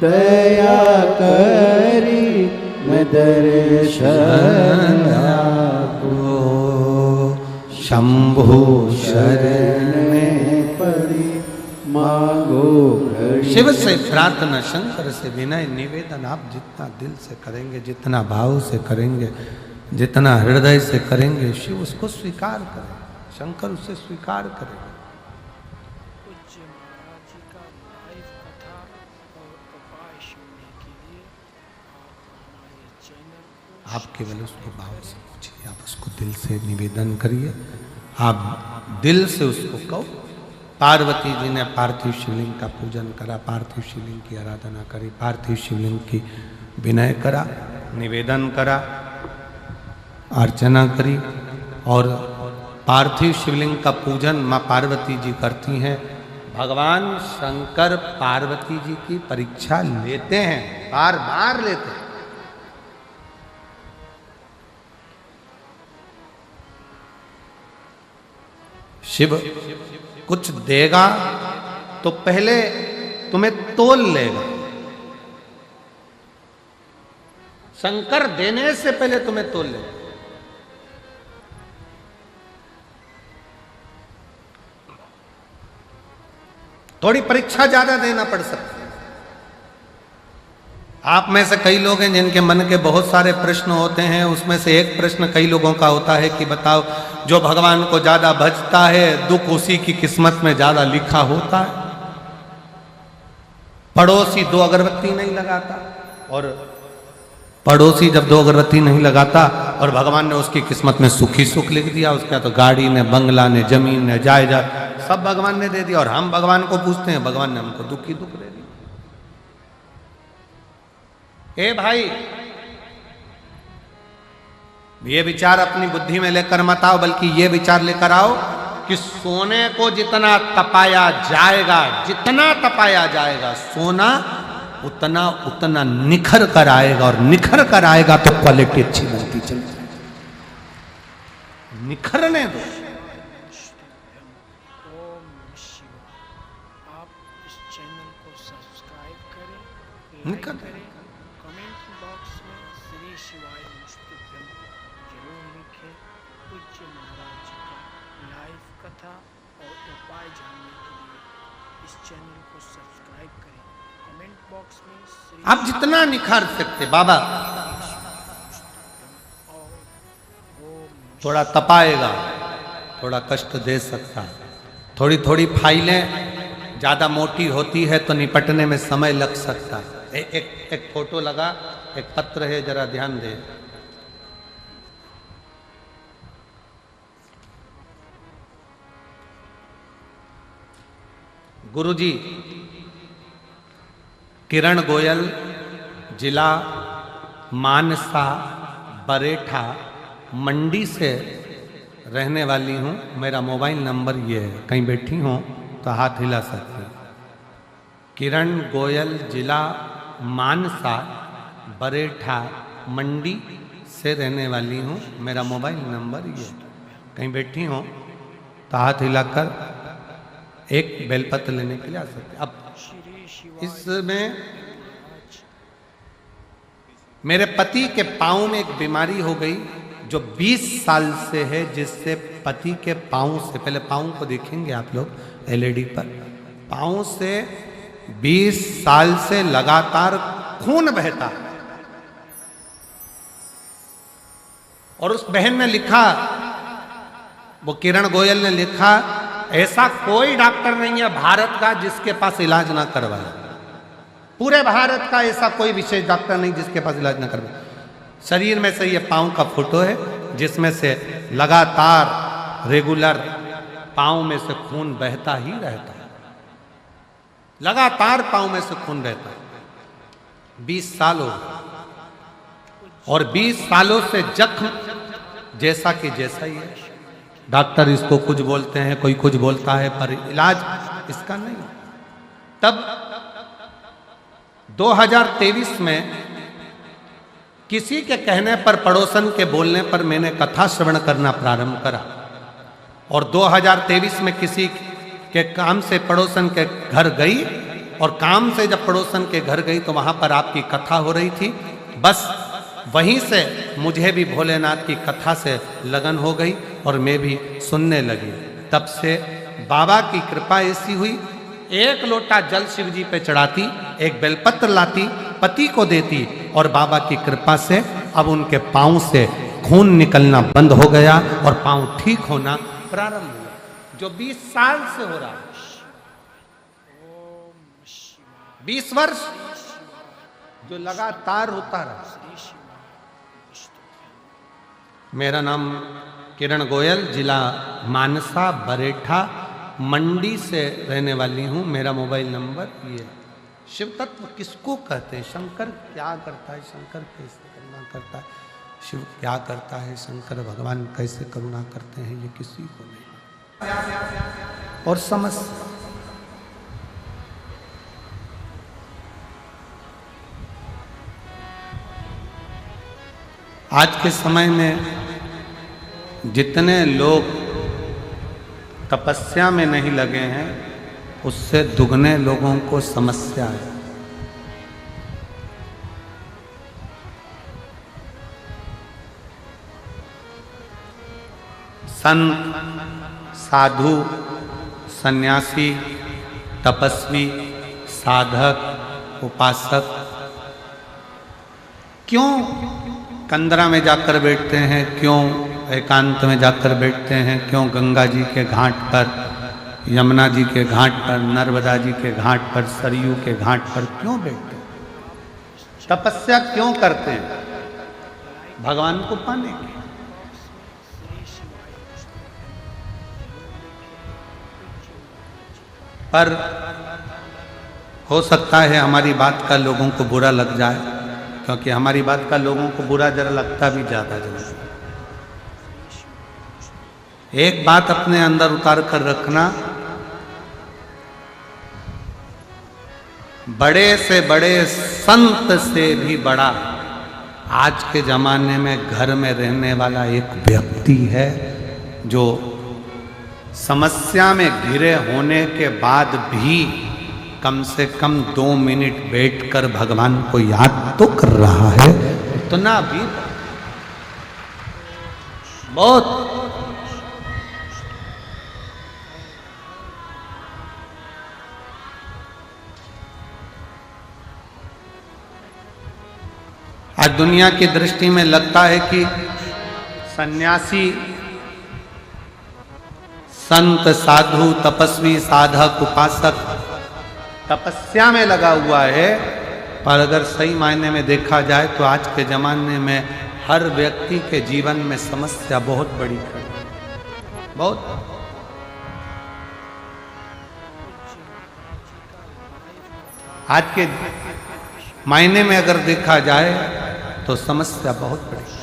दया करी न दर्शन आपो शंभु शरण पड़ी मांगो घड़ी। शिव से प्रार्थना, शंकर से विनय निवेदन आप जितना दिल से करेंगे, जितना भाव से करेंगे, जितना हृदय से करेंगे, शिव उसको स्वीकार करें, शंकर उसे स्वीकार करेंगे। पूज्य महाराज जी का लाइव कथा आप केवल उसको भाव से पूछिए, आप उसको दिल से निवेदन करिए, आप दिल से उसको कहो। पार्वती जी ने पार्थिव शिवलिंग का पूजन करा, पार्थिव शिवलिंग की आराधना करी, पार्थिव शिवलिंग की विनय करा, निवेदन करा, अर्चना करी। और पार्थिव शिवलिंग का पूजन माँ पार्वती जी करती हैं। भगवान शंकर पार्वती जी की परीक्षा लेते हैं, बार बार लेते हैं। शिव कुछ देगा तो पहले तुम्हें तोल लेगा। शंकर देने से पहले तुम्हें तोल लेगा। थोड़ी परीक्षा ज्यादा देना पड़ सकती है। आप में से कई लोग हैं जिनके मन के बहुत सारे प्रश्न होते हैं, उसमें से एक प्रश्न कई लोगों का होता है कि बताओ, जो भगवान को ज्यादा भजता है दुख उसी की किस्मत में ज्यादा लिखा होता है। पड़ोसी 2 अगरबत्ती नहीं लगाता, और पड़ोसी जब 2 अगरबत्ती नहीं लगाता और भगवान ने उसकी किस्मत में सुखी सुख लिख दिया, उसका तो गाड़ी ने, बंगला ने, जमीन ने, जायदाद सब भगवान ने दे दिया, और हम भगवान को पूछते हैं, भगवान ने हमको दुख ही दुख दे दिया। ए भाई, ये विचार अपनी बुद्धि में लेकर मत आओ, बल्कि ये विचार लेकर आओ कि सोने को जितना तपाया जाएगा, जितना तपाया जाएगा, सोना उतना उतना निखर कर आएगा, और निखर कर आएगा तो क्वालिटी अच्छी बनती चली जाएगी। निखरने दो। आप इस चैनल को सब्सक्राइब करें, निखर कमेंट बॉक्स में श्री शिवाय नमस्तुभ्यं जरूर लिखें। पूज्य महाराज जी का लाइव कथा और उपाय जानने के लिए इस चैनल को सब्सक्राइब करें। कमेंट बॉक्स में श्री आप जितना निखार सकते बाबा, थोड़ा तपाएगा, थोड़ा कष्ट दे सकता है। थोड़ी थोड़ी फाइलें ज़्यादा मोटी होती है तो निपटने में समय लग सकता है। एक फोटो लगा, एक पत्र है, जरा ध्यान दे। गुरुजी किरण गोयल, जिला मानसा बरेठा मंडी से रहने वाली हूँ। मेरा मोबाइल नंबर ये है, कहीं बैठी हूँ तो हाथ हिला सकते हैं। किरण गोयल, जिला मानसा बरेठा मंडी से रहने वाली हूँ। मेरा मोबाइल नंबर ये है, कहीं बैठी हूँ तो हाथ हिलाकर एक बेलपत्र लेने के लिए आ सकते। अब इसमें मेरे पति के पाँव में एक बीमारी हो गई जो 20 साल से है, जिससे पति के पाँव से, पहले पाँव को देखेंगे आप लोग एलईडी पर, पाँव से 20 साल से लगातार खून बहता। और उस बहन ने लिखा, वो किरण गोयल ने लिखा, ऐसा कोई डॉक्टर नहीं है भारत का जिसके पास इलाज ना करवाए। पूरे भारत का ऐसा कोई विशेष डॉक्टर नहीं जिसके पास इलाज ना करवाए। शरीर में से ये पाँव का फोटो है, जिसमें से लगातार रेगुलर पाँव में से खून बहता ही रहता है। लगातार पाँव में से खून बहता है। 20 साल हो गए, और 20 सालों से जख्म जैसा कि जैसा ही है। डॉक्टर इसको कुछ बोलते हैं, कोई कुछ बोलता है, पर इलाज इसका नहीं। तब 2023 में किसी के कहने पर, पड़ोसन के बोलने पर मैंने कथा श्रवण करना प्रारंभ करा। और 2023 में किसी के काम से पड़ोसन के घर गई, और काम से जब पड़ोसन के घर गई तो वहां पर आपकी कथा हो रही थी। बस वहीं से मुझे भी भोलेनाथ की कथा से लगन हो गई और मैं भी सुनने लगी। तब से बाबा की कृपा ऐसी हुई, 1 लोटा जल शिव जी पे चढ़ाती, एक बेलपत्र लाती, पति को देती, और बाबा की कृपा से अब उनके पाँव से खून निकलना बंद हो गया और पाँव ठीक होना प्रारंभ हुआ, जो 20 साल से हो रहा है। 20 वर्ष जो लगातार होता रहा। मेरा नाम किरण गोयल, जिला मानसा बरेठा मंडी से रहने वाली हूँ। मेरा मोबाइल नंबर ये। शिव तत्व किसको कहते हैं? शंकर क्या करता है, शंकर कैसे करुणा करता है, शिव क्या करता है, शंकर भगवान कैसे करुणा करते हैं, ये किसी को नहीं। और समस्या आज के समय में जितने लोग तपस्या में नहीं लगे हैं, उससे दुगने लोगों को समस्या है। संत, साधु, सन्यासी, तपस्वी, साधक, उपासक क्यों कंदरा में जाकर बैठते हैं, क्यों एकांत में जाकर बैठते हैं, क्यों गंगा जी के घाट पर, यमुना जी के घाट पर, नर्मदा जी के घाट पर, सरयू के घाट पर क्यों बैठते हैं? तपस्या क्यों करते हैं? भगवान को पाने के। पर हो सकता है हमारी बात का लोगों को बुरा लग जाए, क्योंकि हमारी बात का लोगों को बुरा जरा लगता भी ज्यादा जल्दी। एक बात अपने अंदर उतार कर रखना, बड़े से बड़े संत से भी बड़ा आज के जमाने में घर में रहने वाला एक व्यक्ति है, जो समस्या में घिरे होने के बाद भी कम से कम 2 मिनट बैठकर भगवान को याद तो कर रहा है। इतना भी बहुत। आज दुनिया की दृष्टि में लगता है कि सन्यासी, संत, साधु, तपस्वी, साधक, उपासक तपस्या में लगा हुआ है, पर अगर सही मायने में देखा जाए तो आज के जमाने में हर व्यक्ति के जीवन में समस्या बहुत बड़ी खड़ी है, बहुत। आज के मायने में अगर देखा जाए तो समस्या बहुत बड़ी है।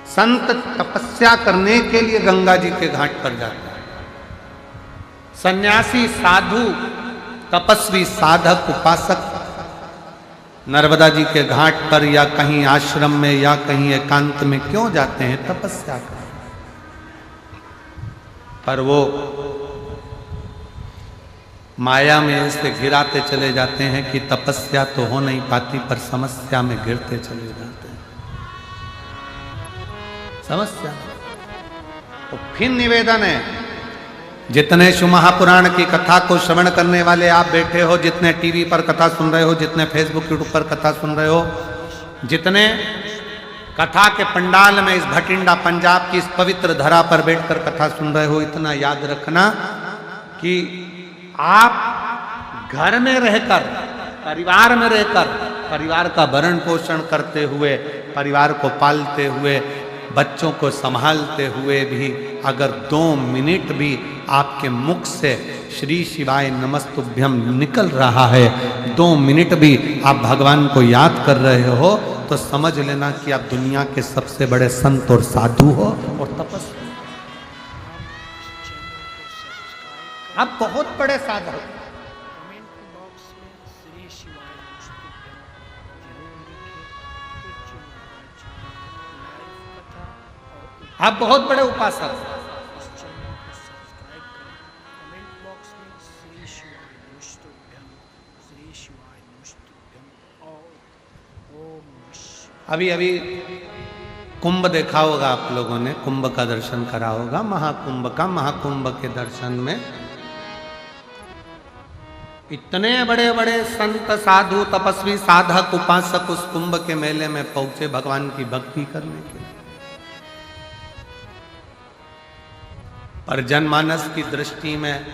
संत तपस्या करने के लिए गंगा जी के घाट पर जाते हैं। सन्यासी, साधु, तपस्वी, साधक, उपासक नर्मदा जी के घाट पर या कहीं आश्रम में या कहीं एकांत में क्यों जाते हैं? तपस्या करने। पर वो माया में ऐसे गिराते चले जाते हैं कि तपस्या तो हो नहीं पाती, पर समस्या में गिरते चले जाते हैं। समस्या। तो फिर निवेदन है, जितने शिव महापुराण की कथा को श्रवण करने वाले आप बैठे हो, जितने टीवी पर कथा सुन रहे हो, जितने फेसबुक यूट्यूब पर कथा सुन रहे हो, जितने कथा के पंडाल में इस भटिंडा पंजाब की इस पवित्र धरा पर बैठकर कथा सुन रहे हो, इतना याद रखना कि आप घर में रहकर, परिवार में रहकर, परिवार का भरण पोषण करते हुए, परिवार को पालते हुए, बच्चों को संभालते हुए भी अगर 2 मिनट भी आपके मुख से श्री शिवाय नमस्तुभ्यम निकल रहा है, 2 मिनट भी आप भगवान को याद कर रहे हो, तो समझ लेना कि आप दुनिया के सबसे बड़े संत और साधु हो और तपस्वी। आप बहुत बड़े साधु हो। कमेंट बॉक्स में श्री शिवाय नमस्तुभ्यम जरूर लिखें। पूज्य महाराज लाइव कथा और आप बहुत बड़े उपासक हो। इस चैनल को सब्सक्राइब करें। कमेंट बॉक्स में श्री शिवाय नमस्तुभ्यम, श्री शिवाय नमस्तुभ्यम और ओम नमः शिवाय। अभी अभी कुंभ देखा होगा आप लोगों ने, कुंभ का दर्शन करा होगा, महाकुंभ का। महाकुंभ के दर्शन में इतने बड़े बड़े संत, साधु, तपस्वी, साधक, उपासक उस कुंभ के मेले में पहुंचे भगवान की भक्ति करने के लिए। पर जनमानस की दृष्टि में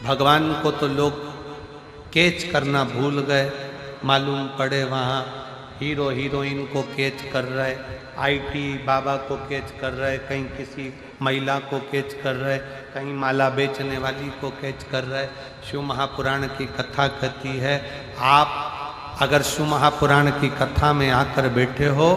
भगवान को तो लोग कैच करना भूल गए। मालूम पड़े वहां हीरो हीरोइन को कैच कर रहे, आईटी बाबा को कैच कर रहे, कहीं किसी महिला को कैच कर रहे, कहीं माला बेचने वाली को कैच कर रहे। शिव महापुराण की कथा कहती है, आप अगर शिव महापुराण की कथा में आकर बैठे हो,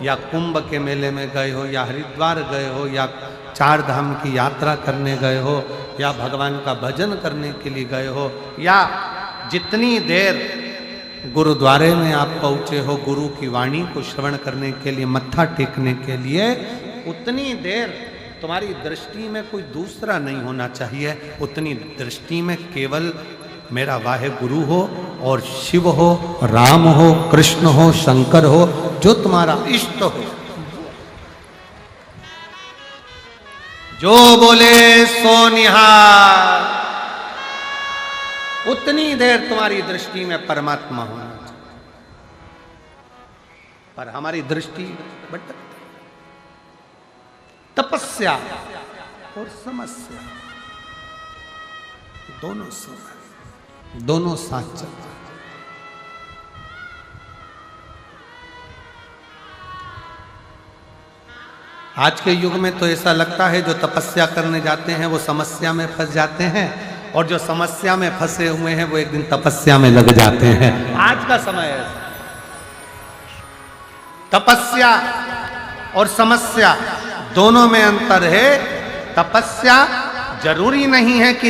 या कुंभ के मेले में गए हो, या हरिद्वार गए हो, या चार धाम की यात्रा करने गए हो, या भगवान का भजन करने के लिए गए हो, या जितनी देर गुरुद्वारे में आप पहुंचे हो गुरु की वाणी को श्रवण करने के लिए, मत्था टेकने के लिए, उतनी देर तुम्हारी दृष्टि में कोई दूसरा नहीं होना चाहिए। उतनी दृष्टि में केवल मेरा वाहे गुरु हो, और शिव हो, राम हो, कृष्ण हो, शंकर हो, जो तुम्हारा इष्ट हो, जो बोले सो निहार, उतनी देर तुम्हारी दृष्टि में परमात्मा होना चाहिए। पर हमारी दृष्टि भटकती। तपस्या और समस्या दोनों समय, दोनों साथ चलते हैं। आज के युग में तो ऐसा लगता है जो तपस्या करने जाते हैं वो समस्या में फंस जाते हैं, और जो समस्या में फंसे हुए हैं वो एक दिन तपस्या में लग जाते हैं। आज का समय है। तपस्या और समस्या दोनों में अंतर है। तपस्या जरूरी नहीं है कि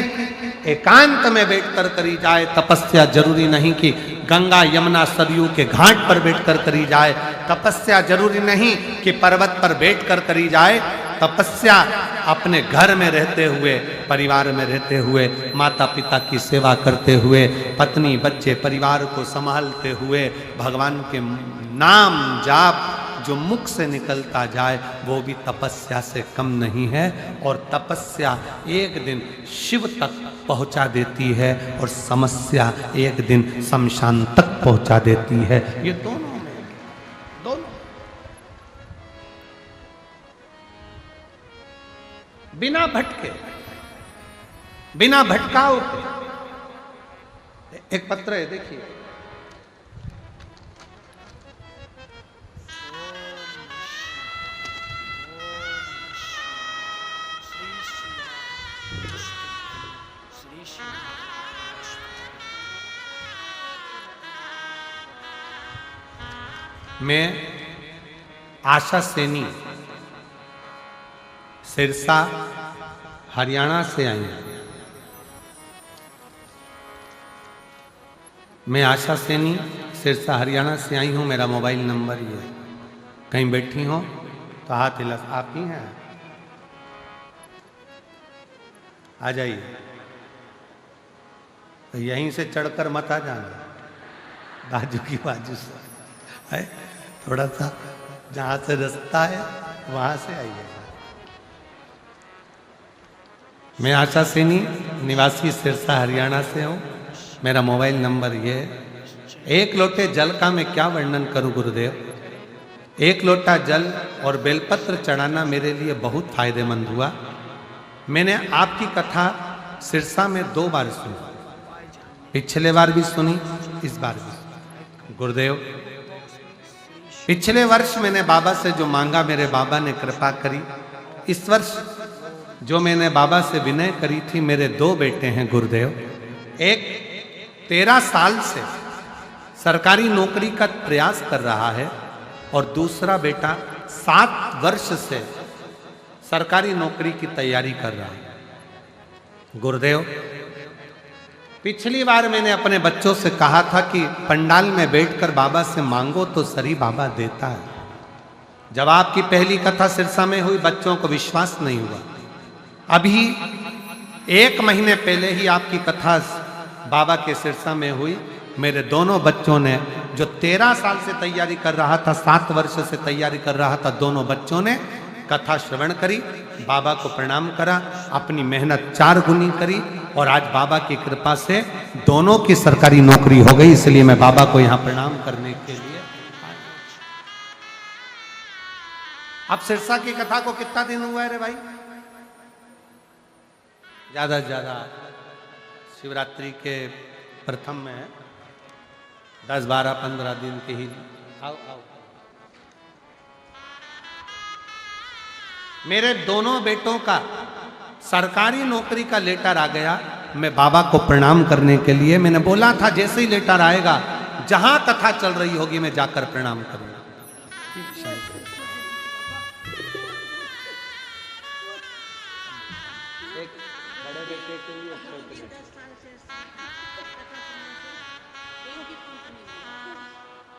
एकांत में बैठकर करी जाए, तपस्या जरूरी नहीं कि गंगा यमुना सरयू के घाट पर बैठकर करी जाए, तपस्या जरूरी नहीं कि पर्वत पर बैठकर करी जाए। तपस्या अपने घर में रहते हुए, परिवार में रहते हुए, माता पिता की सेवा करते हुए, पत्नी बच्चे परिवार को संभालते हुए, भगवान के नाम जाप जो मुख से निकलता जाए वो भी तपस्या से कम नहीं है। और तपस्या एक दिन शिव तक पहुंचा देती है, और समस्या एक दिन शमशान तक पहुंचा देती है। ये दोनों में, दोनों बिना भटके, बिना भटकाव के। एक पत्र है, देखिए, मैं आशा सैनी सिरसा हरियाणा से आई हूं। मैं आशा सैनी सिरसा हरियाणा से आई हूं। मेरा मोबाइल नंबर ये है। कहीं बैठी हो तो हाथ हिला, आप ही हैं, आ जाइए। तो यहीं से चढ़कर मत आ जाना, बाजू की बाजू से है, थोड़ा सा जहाँ से रास्ता है वहाँ से आइए। मैं आशा सैनी निवासी सिरसा हरियाणा से हूँ। मेरा मोबाइल नंबर ये है। एक लोटे जल का मैं क्या वर्णन करूँ गुरुदेव। एक लोटा जल और बेलपत्र चढ़ाना मेरे लिए बहुत फायदेमंद हुआ। मैंने आपकी कथा सिरसा में 2 बार सुनी, पिछले बार भी सुनी, इस बार भी सुनी। गुरुदेव, पिछले वर्ष मैंने बाबा से जो मांगा मेरे बाबा ने कृपा करी। इस वर्ष जो मैंने बाबा से विनय करी थी, मेरे 2 बेटे हैं गुरुदेव। एक 13 साल से सरकारी नौकरी का प्रयास कर रहा है, और दूसरा बेटा 7 वर्ष से सरकारी नौकरी की तैयारी कर रहा है। गुरुदेव, पिछली बार मैंने अपने बच्चों से कहा था कि पंडाल में बैठकर बाबा से मांगो तो सरी बाबा देता है। जब आपकी पहली कथा सिरसा में हुई, बच्चों को विश्वास नहीं हुआ। अभी 1 महीने पहले ही आपकी कथा बाबा के सिरसा में हुई। मेरे दोनों बच्चों ने, जो 13 साल से तैयारी कर रहा था, 7 वर्ष से तैयारी कर रहा था, दोनों बच्चों ने कथा श्रवण करी, बाबा को प्रणाम करा, अपनी मेहनत 4 गुनी करी, और आज बाबा की कृपा से दोनों की सरकारी नौकरी हो गई। इसलिए मैं बाबा को यहां प्रणाम करने के लिए। अब सिरसा की कथा को कितना दिन हुआ है रे भाई? ज्यादा से ज्यादा शिवरात्रि के प्रथम में 10, 12, 15 दिन के ही आओ आओ। मेरे दोनों बेटों का सरकारी नौकरी का लेटर आ गया। मैं बाबा को प्रणाम करने के लिए, मैंने बोला था जैसे ही लेटर आएगा, जहां कथा चल रही होगी मैं जाकर प्रणाम करूंगा।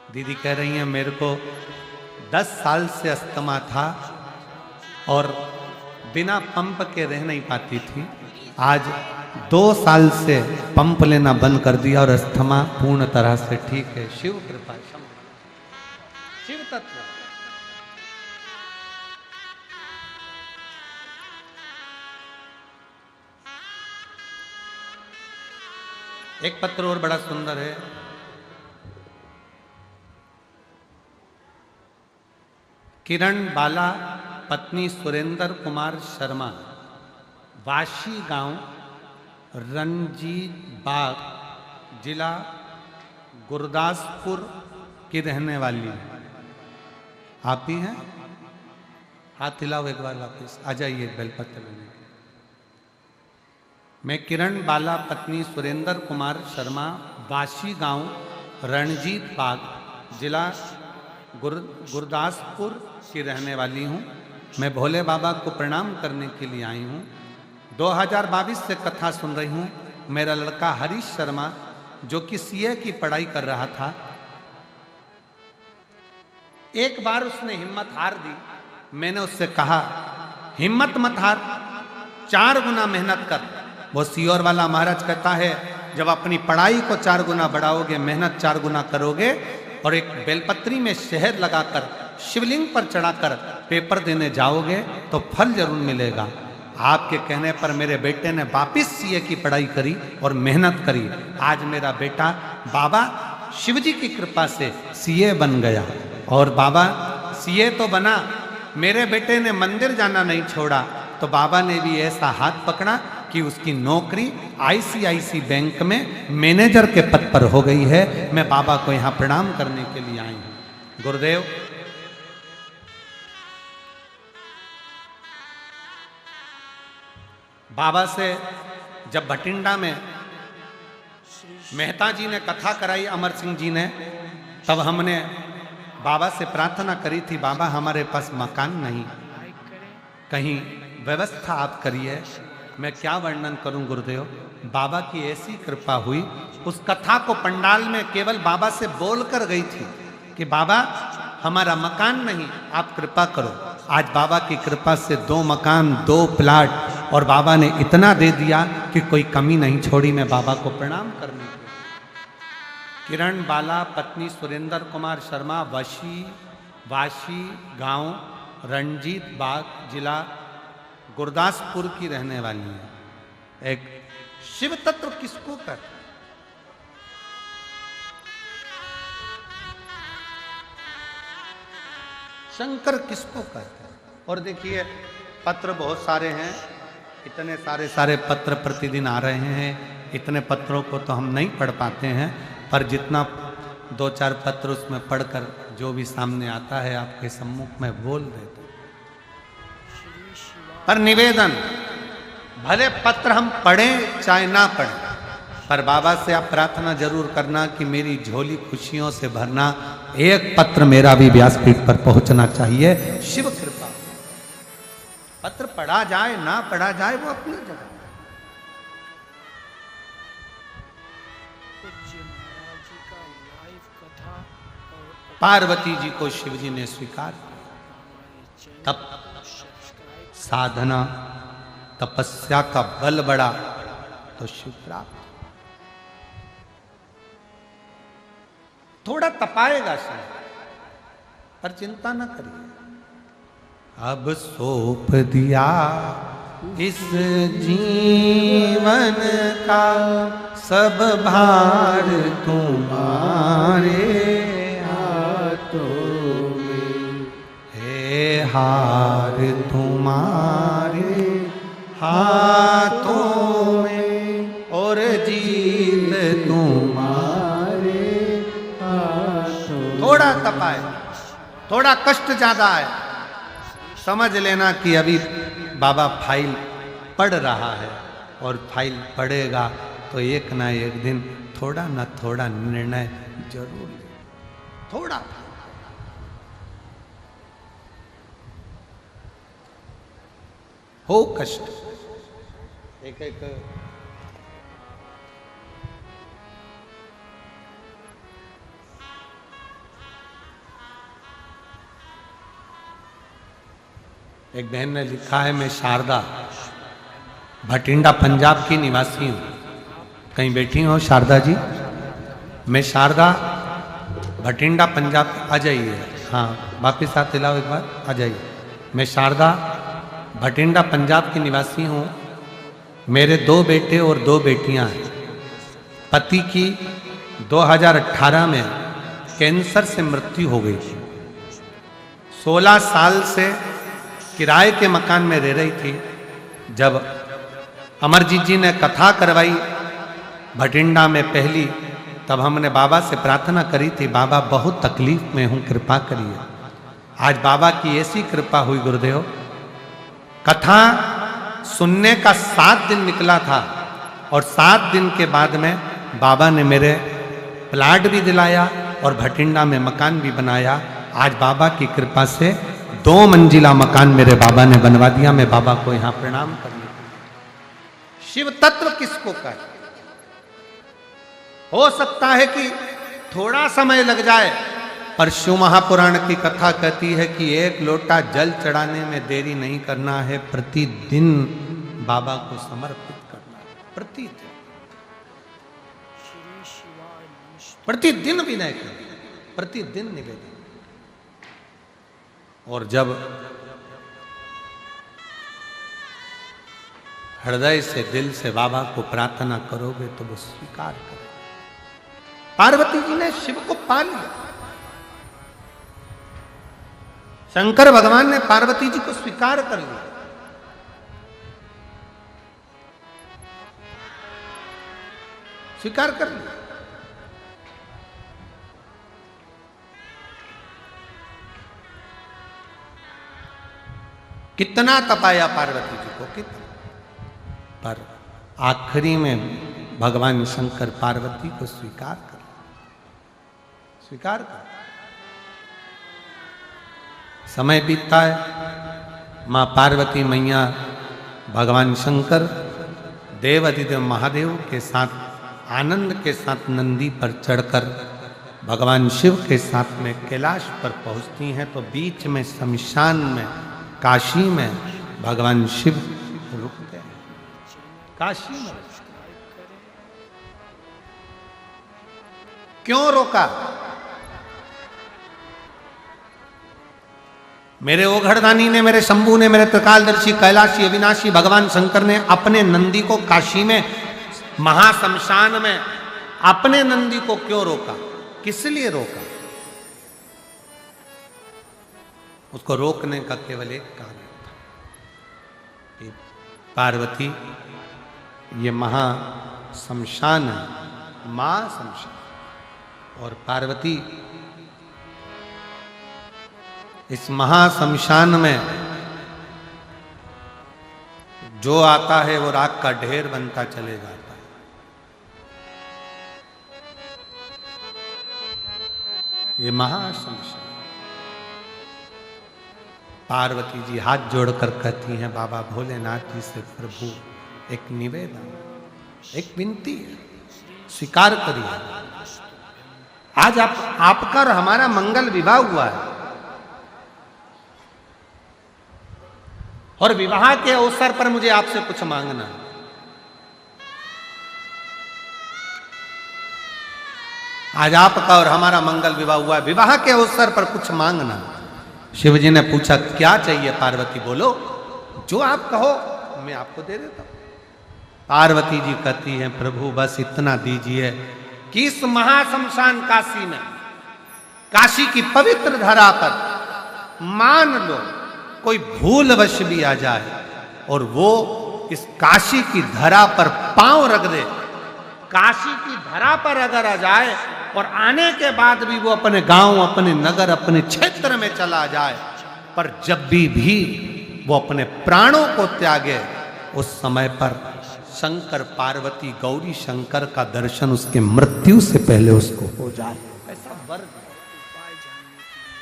दीदी कह रही हैं मेरे को 10 साल से अस्थमा था और बिना पंप के रह नहीं पाती थी। आज 2 साल से पंप लेना बंद कर दिया और अस्थमा पूर्ण तरह से ठीक है। शिव कृपा, शिव तत्व। एक पत्र और बड़ा सुंदर है। किरण बाला पत्नी सुरेंद्र कुमार शर्मा, वाशी गांव, रंजीत बाग, जिला गुरदासपुर की रहने वाली है। आप ही हैं? हाथ हिलाओ एक बार, वापस आ जाइए बेलपत्र लेने। मैं किरण बाला पत्नी सुरेंद्र कुमार शर्मा, वाशी गांव, रणजीत बाग, जिला गुरदासपुर की रहने वाली हूँ। मैं भोले बाबा को प्रणाम करने के लिए आई हूँ। 2022 से कथा सुन रही हूँ। मेरा लड़का हरीश शर्मा जो कि सीए की पढ़ाई कर रहा था, एक बार उसने हिम्मत हार दी। मैंने उससे कहा हिम्मत मत हार, 4 गुना मेहनत कर। वो सीओर वाला महाराज कहता है जब अपनी पढ़ाई को 4 गुना बढ़ाओगे, मेहनत 4 गुना करोगे और एक बेलपत्री में शहद लगाकर शिवलिंग पर चढ़ाकर पेपर देने जाओगे तो फल जरूर मिलेगा। आपके कहने पर मेरे बेटे ने वापिस सीए की पढ़ाई करी और मेहनत करी। आज मेरा बेटा बाबा शिवजी की कृपा से सीए बन गया। और बाबा सीए तो बना, मेरे बेटे ने मंदिर जाना नहीं छोड़ा, तो बाबा ने भी ऐसा हाथ पकड़ा कि उसकी नौकरी आईसीआईसी बैंक में मैनेजर के पद पर हो गई है। मैं बाबा को यहाँ प्रणाम करने के लिए आई हूँ। गुरुदेव, बाबा से जब भटिंडा में मेहता जी ने कथा कराई, अमर सिंह जी ने, तब हमने बाबा से प्रार्थना करी थी, बाबा हमारे पास मकान नहीं, कहीं व्यवस्था आप करिए। मैं क्या वर्णन करूं गुरुदेव, बाबा की ऐसी कृपा हुई। उस कथा को पंडाल में केवल बाबा से बोलकर गई थी कि बाबा हमारा मकान नहीं, आप कृपा करो। आज बाबा की कृपा से 2 मकान, 2 प्लाट, और बाबा ने इतना दे दिया कि कोई कमी नहीं छोड़ी। मैं बाबा को प्रणाम करने के लिए। किरण बाला पत्नी सुरेंद्र कुमार शर्मा, वाशी गांव, रणजीत बाग, जिला गुरदासपुर की रहने वाली है। एक शिव तत्व किसको कहते? शंकर किसको कहते हैं? और देखिए पत्र बहुत सारे हैं, इतने सारे पत्र प्रतिदिन आ रहे हैं। इतने पत्रों को तो हम नहीं पढ़ पाते हैं, पर जितना 2-4 पत्र उसमें पढ़कर जो भी सामने आता है आपके सम्मुख में बोल देते। पर निवेदन, भले पत्र हम पढ़ें चाहे ना पढ़ें, पर बाबा से आप प्रार्थना जरूर करना कि मेरी झोली खुशियों से भरना। एक पत्र मेरा भी व्यासपीठ पर पहुंचना चाहिए। शिव कृपा। पत्र पढ़ा जाए ना पढ़ा जाए वो अपनी जगह। पार्वती जी को शिव जी ने स्वीकार किया, तब साधना तपस्या का बल बढ़ा तो शिव प्राप्त। थोड़ा तपाएगा शायद, पर चिंता न करिए। अब सौंप दिया इस जीवन का सब भार तुम्हारे हाथों में, हे हार तुम्हारे हाथों में और जीत तुम्हारे हाथों। थोड़ा थोड़ा तप आए, थोड़ा कष्ट ज्यादा आए, समझ लेना कि अभी बाबा फाइल पढ़ रहा है, और फाइल पढ़ेगा तो एक ना एक दिन थोड़ा ना थोड़ा निर्णय जरूर ले, थोड़ा। हो कष्ट, एक एक एक बहन ने लिखा है, मैं शारदा भटिंडा पंजाब की निवासी हूँ। कहीं बैठी हो शारदा जी? मैं शारदा भटिंडा पंजाब, आ जाइए। हाँ वापिस आते लाओ एक बार, आ जाइए। मैं शारदा भटिंडा पंजाब की निवासी हूँ। मेरे 2 बेटे और 2 बेटियाँ हैं। पति की 2018 में कैंसर से मृत्यु हो गई थी। 16 साल से किराए के मकान में रह रही थी। जब अमरजीत जी ने कथा करवाई भटिंडा में पहली, तब हमने बाबा से प्रार्थना करी थी, बाबा बहुत तकलीफ में हूँ, कृपा करिए। आज बाबा की ऐसी कृपा हुई गुरुदेव, कथा सुनने का 7 दिन निकला था, और 7 दिन के बाद में बाबा ने मेरे प्लाट भी दिलाया और भटिंडा में मकान भी बनाया। आज बाबा की कृपा से 2 मंजिला मकान मेरे बाबा ने बनवा दिया। मैं बाबा को यहाँ प्रणाम करने, शिव तत्व किसको कहे? हो सकता है कि थोड़ा समय लग जाए, पर शिव महापुराण की कथा कहती है कि 1 लोटा जल चढ़ाने में देरी नहीं करना है, प्रतिदिन बाबा को समर्पित करना है। प्रतिदिन, श्री शिवाय नमः। प्रतिदिन विनय करना, प्रतिदिन निवेदन। और जब हृदय से, दिल से बाबा को प्रार्थना करोगे तो वो स्वीकार करें। पार्वती जी ने शिव को पा लिया, शंकर भगवान ने पार्वती जी को स्वीकार कर लिया। स्वीकार कर लिया। कितना तपाया पार्वती जी को, कितना, पर आखिरी में भगवान शंकर पार्वती को स्वीकार कर, स्वीकार कर। समय बीतता है, मां पार्वती मैया भगवान शंकर देवाधिदेव महादेव के साथ आनंद के साथ नंदी पर चढ़कर भगवान शिव के साथ में कैलाश पर पहुंचती हैं, तो बीच में शमशान में, काशी में भगवान शिव रुकते हैं। काशी में क्यों रोका? मेरे ओघड़दानी ने, मेरे शंभू ने, मेरे त्रिकालदर्शी कैलाशी अविनाशी भगवान शंकर ने अपने नंदी को काशी में महाशमशान में अपने नंदी को क्यों रोका? किस लिए रोका? उसको रोकने का केवल एक कारण था कि पार्वती, ये महाशमशान है, मां शमशान, और पार्वती इस महाशमशान में जो आता है वो राख का ढेर बनता चले जाता है। ये महाशमशान। पार्वती जी हाथ जोड़कर कहती हैं, बाबा भोलेनाथ जी से प्रभु एक निवेदन, एक विनती है, स्वीकार करिए। आज आपका और हमारा मंगल विवाह हुआ है, और विवाह के अवसर पर मुझे आपसे कुछ मांगना है। आज आपका और हमारा मंगल विवाह हुआ है, विवाह के अवसर पर कुछ मांगना। शिव जी ने पूछा, क्या चाहिए पार्वती? बोलो, जो आप कहो मैं आपको दे देता हूं। पार्वती जी कहती हैं, प्रभु बस इतना दीजिए कि इस महाशमशान काशी में, काशी की पवित्र धरा पर मान लो कोई भूलवश भी आ जाए और वो इस काशी की धरा पर पांव रख दे, काशी की धरा पर अगर आ जाए और आने के बाद भी वो अपने गांव, अपने नगर, अपने क्षेत्र में चला जाए, पर जब भी वो अपने प्राणों को त्यागे, उस समय पर शंकर पार्वती गौरी शंकर का दर्शन उसके मृत्यु से पहले उसको हो जाए। ऐसा वर्ग उपाय जानने के लिए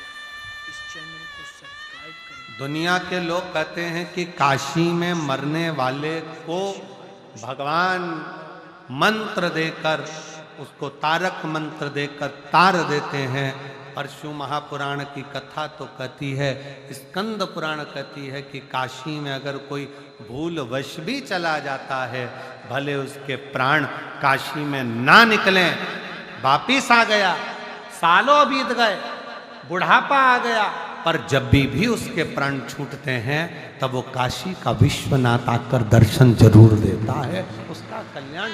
इस चैनल को सब्सक्राइब करें। दुनिया के लोग कहते हैं कि काशी में मरने वाले को भगवान मंत्र देकर, उसको तारक मंत्र देकर तार देते हैं। और शिव महापुराण की कथा तो कहती है, स्कंद पुराण कहती है कि काशी में अगर कोई भूलवश भी चला जाता है, भले उसके प्राण काशी में ना निकलें, वापिस आ गया, सालों बीत गए, बुढ़ापा आ गया, पर जब भी उसके प्राण छूटते हैं तब वो काशी का विश्वनाथ आकर दर्शन जरूर देता है, उसका कल्याण